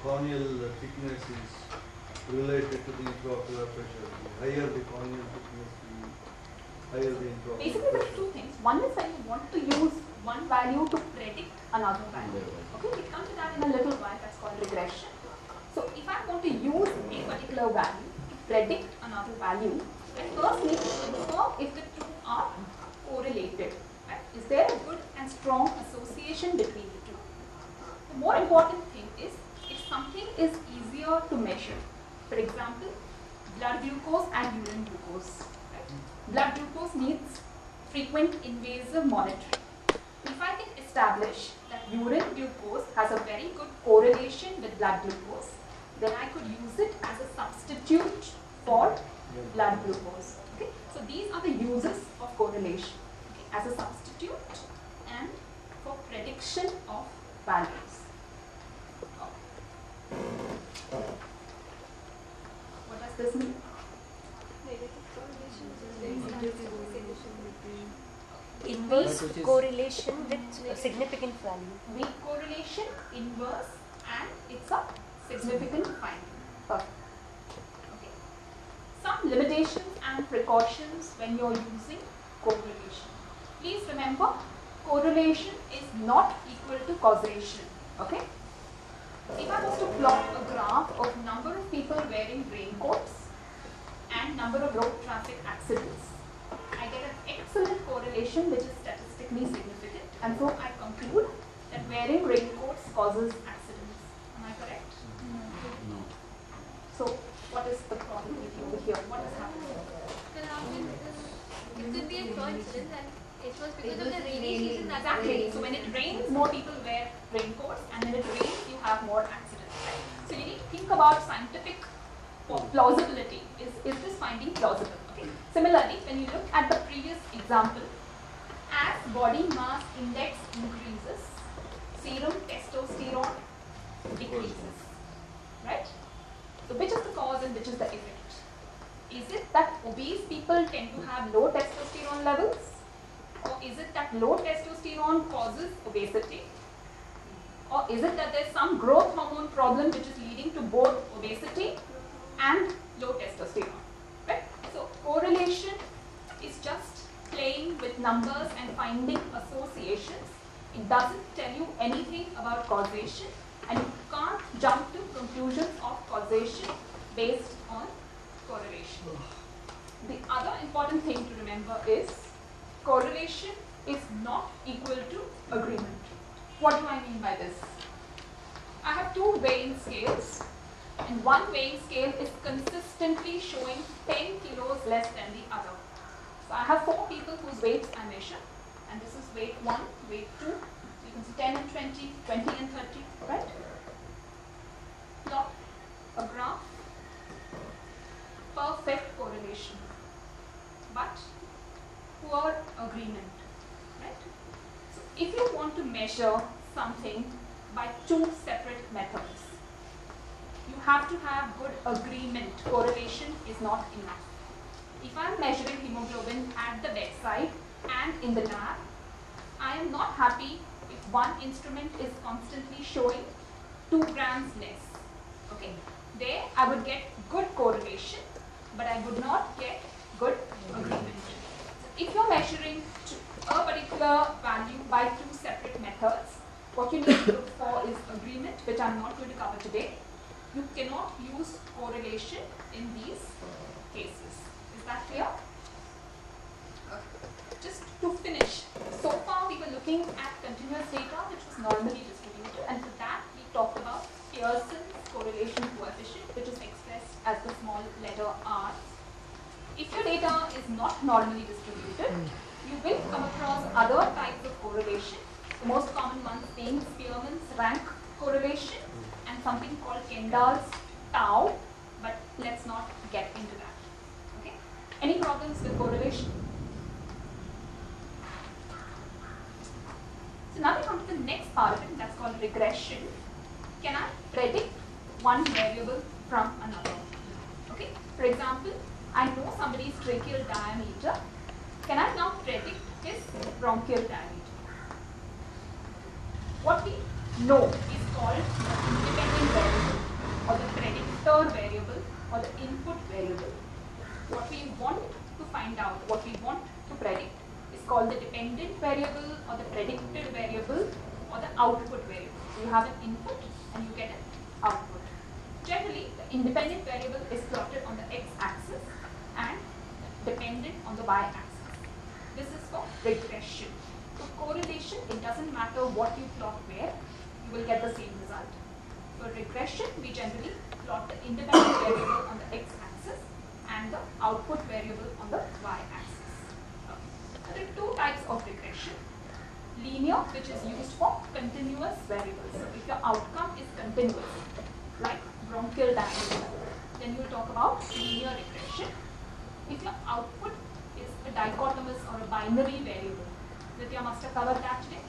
corneal thickness is related to the intraocular pressure. The higher the corneal thickness, the higher the intraocular Basically, there are pressure. two things. One is when you want to use one value to predict another value. Okay, we'll come to that in a little while. That's called regression. So, if I want to use a particular value to predict another value, I first need to confirm if the two are correlated. Right? Is there a good and strong association between the two? The more important thing is if something is easier to measure. For example, blood glucose and urine glucose. Right? Blood glucose needs frequent invasive monitoring. If I can establish that urine glucose has a very good correlation with blood glucose, then I could use it as a substitute for blood glucose. Okay? So these are the uses of correlation, okay, as a substitute and for prediction of values. What does this mean? Inverse correlation with a significant value. Weak correlation, inverse, and it's a significant finding. Perfect. Okay. Some limitations and precautions when you're using correlation. Please remember, correlation is not equal to causation. Okay. If I was to plot a graph of number of people wearing raincoats and number of road traffic accidents, I get an excellent correlation which is statistically significant, and so I conclude that wearing raincoats causes accidents. Am I correct? No. So what is the probability over here? What is happening? It could be a coincidence and it was because of the rainy season that Exactly. So when it rains, more people wear raincoats, and when it rains, you have more accidents. Right? So you need to think about scientific plausibility. Is this finding plausible? Okay. Similarly, when you look at the previous example, as body mass index increases, serum testosterone decreases, right? So which is the cause and which is the effect? Is it that obese people tend to have low testosterone levels? Or is it that low testosterone causes obesity? Or is it that there's some growth hormone problem which is leading to both obesity and low testosterone, right? So correlation is just playing with numbers and finding associations. It doesn't tell you anything about causation, and you can't jump to conclusions of causation based on correlation. The other important thing to remember is correlation is not equal to agreement. What do I mean by this? I have two weighing scales, and one weighing scale is consistently showing 10 kilos less than the other. So I have 4 people whose weights I measure, and this is weight 1, weight 2, so you can see 10 and 20, 20 and 30, right? Plot a graph, perfect correlation, but poor agreement, right? So if you want to measure something by 2 separate methods, you have to have good agreement. Correlation is not enough. If I am measuring hemoglobin at the bedside and in the lab, I am not happy if one instrument is constantly showing 2 grams less. Okay, there I would get good correlation, but I would not get good agreement. So if you're measuring a particular value by 2 separate methods, what you need to look for is agreement, which I'm not going to cover today. You cannot use correlation in these cases. Is that clear? Just to finish, so far we were looking at continuous data which was normally distributed, and for that we talked about Pearson's correlation coefficient, which is expressed as the small letter r. If your data is not normally distributed, you will come across other types of correlation, the most common ones being Spearman's rank correlation and something called Kendall's tau, but let's not get into that. Okay? Any problems with correlation? So now we come to the next part of it, that's called regression. Can I predict one variable from another? Okay? For example, I know somebody's tracheal diameter. Can I now predict his bronchial diameter? What we know is called the independent variable, or the predictor variable, or the input variable. What we want to find out, what we want to predict, is called the dependent variable, or the predicted variable, or the output variable. So you have an input and you get an output. Generally, the independent variable is plotted on the x-axis and dependent on the y-axis. This is for regression. So correlation, it doesn't matter what you plot where, you will get the same result. For regression, we generally plot the independent variable on the x-axis and the output variable on the y-axis. So there are 2 types of regression. Linear, which is used for continuous variables. So if your outcome is continuous, like bronchial diameter, then you will talk about linear regression. If your output is a dichotomous or a binary variable, Vidya must have covered that today,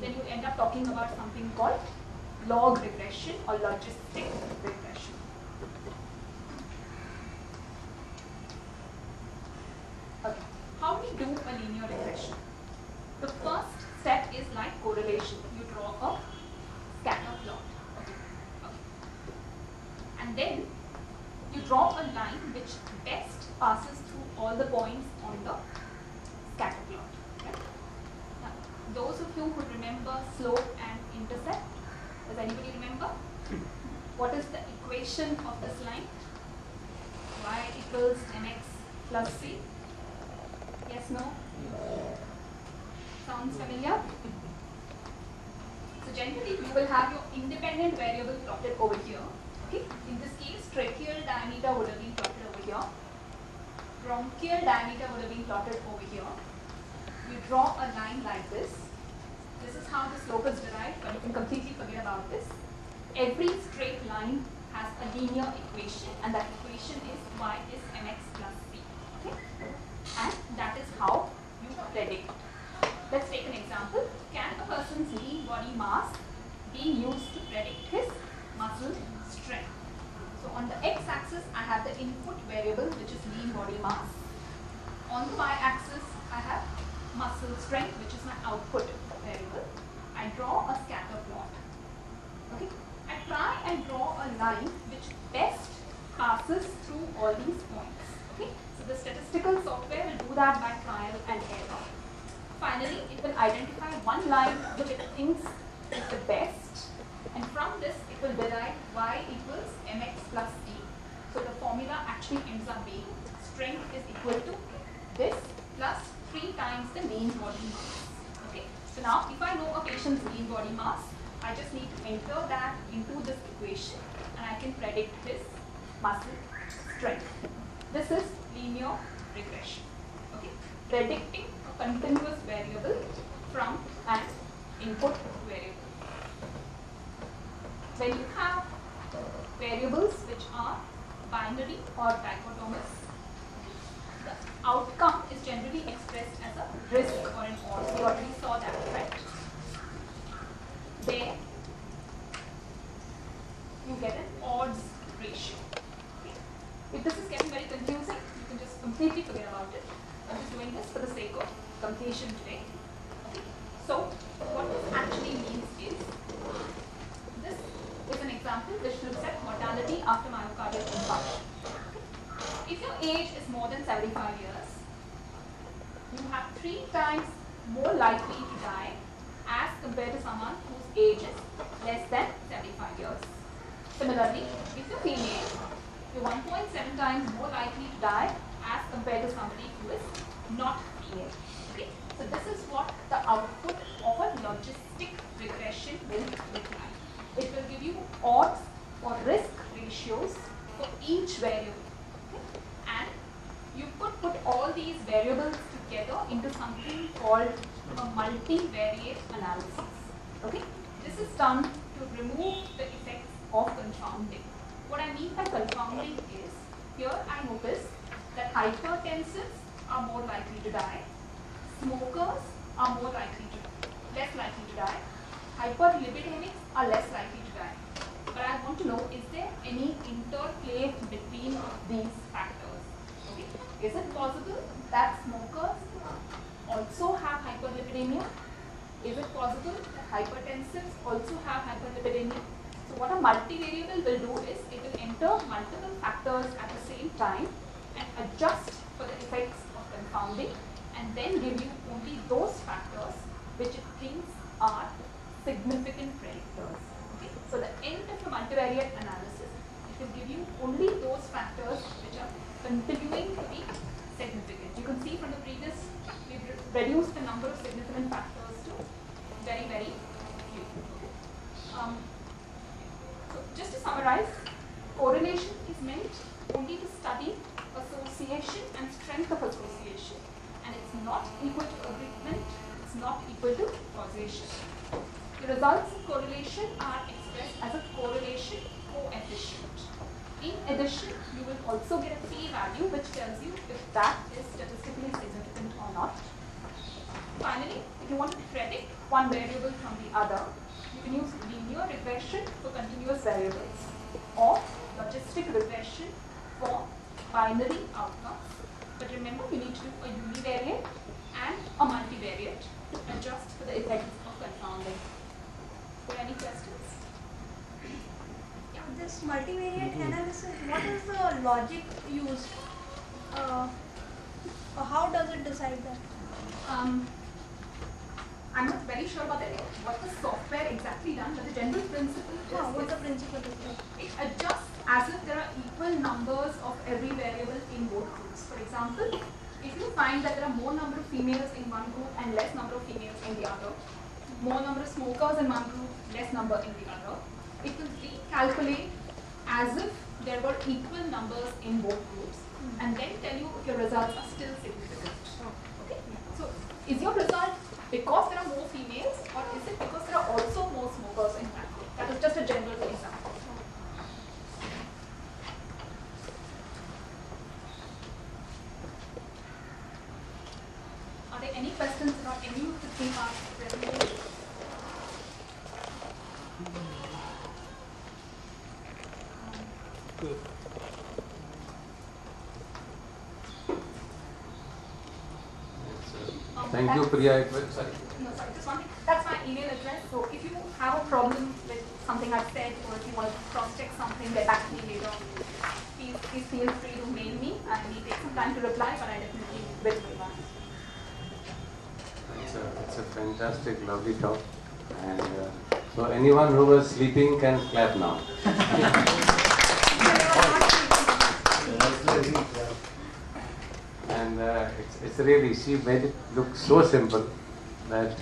then you end up talking about something called log regression or logistic regression. Okay, how do we do a linear regression? The first step is like correlation. You draw a scatter plot. Okay. And then you draw a line which best passes through all the points on the scatter plot. Okay? Now, those of you who remember slope and intercept, does anybody remember? What is the equation of this line? Y equals mx plus c. Yes, no? Sounds familiar? So generally you will have your independent variable plotted over here. Okay? In this case, tracheal diameter would have been plotted over here. Bronchial diameter would have been plotted over here. You draw a line like this. This is how the slope is derived, but you can completely forget about this. Every straight line has a linear equation, and that equation is y is mx plus c. Okay? And that is how you predict. person's lean body mass being used to predict his muscle strength. So on the x-axis, I have the input variable, which is lean body mass. On the y-axis, I have muscle strength, which is my output variable. I draw a scatter plot. Okay. I try and draw a line which best passes through all these points. Okay. So the statistical software will do that by trial and error. Finally, it will identify one line which it thinks is the best, and from this it will derive y equals mx plus d. So the formula actually ends up being strength is equal to this plus 3 times the lean body mass. Okay. So now if I know a patient's lean body mass, I just need to enter that into this equation and I can predict his muscle strength. This is linear regression. Okay. Predicting a continuous variable from an input variable. When you have variables which are binary or dichotomous, the outcome is generally expressed as a risk or an odds. We already saw that, right? There you get an odds ratio. Okay. If this is getting very confusing, you can just completely forget about it. I'm just doing this for the sake of completion today. Okay. So what this actually means is, this is an example which looks at mortality after myocardial infarction. Okay. If your age is more than 75 years, you have 3 times more likely to die as compared to someone whose age is less than 75 years. Similarly, if you're female, you're 1.7 times more likely to die as compared to somebody who is not female. Okay? So this is what the output of a logistic regression will look like. It will give you odds or risk ratios for each variable. Okay? And you could put all these variables together into something called a multivariate analysis. Okay? This is done to remove the effects of confounding. What I mean by confounding is, here I notice that hypertensives are more likely to die, smokers are more likely to, less likely to die, hyperlipidemics are less likely to die. But I want to know, is there any interplay between these factors? Okay? Is it possible that smokers also have hyperlipidemia? Is it possible that hypertensives also have hyperlipidemia? So what a multivariable will do is, it will enter multiple factors at the same time and adjust for the effects of confounding, and then give you only those factors which it thinks are significant predictors. Okay? So the end of the multivariate analysis, it will give you only those factors which are continuing to be significant. You can see from the previous, we've reduced the number of significant factors to very, very few. Okay? So just to summarize, correlation is meant only to study association and strength of association, and it's not equal to agreement, it's not equal to causation. The results of correlation are expressed as a correlation coefficient. In addition, you will also get a p-value which tells you if that is statistically significant or not. Finally, if you want to predict one variable from the other, you can use linear regression for continuous variables or logistic regression for binary outcomes. But remember, you need to do a univariate and a multivariate to adjust for the effects of confounding. Are there any questions? This multivariate analysis, what is the logic used? How does it decide that? I'm not very sure about what the software exactly done, but the general principle is, What the principle is? it adjusts as if there are equal numbers of every variable in both groups. For example, if you find that there are more number of females in one group and less number of females in the other, more number of smokers in one group, less number in the other, it will recalculate as if there were equal numbers in both groups and then tell you if your results are still significant. Okay? So, is your result because there are more females, or is it because there are also more smokers in that group? That is just a general example. Are there any questions about any of the 3 parts of the presentation? Thank you, Priya. Sorry. No, sorry, just one thing. That's my email address. So if you have a problem with something I've said, or if you want to cross-check something, get back to me later. Please feel free to mail me. I may take some time to reply, but I definitely will reply back. It's a fantastic, lovely talk. And so anyone who was sleeping can clap now. And it's really, she made it look so simple that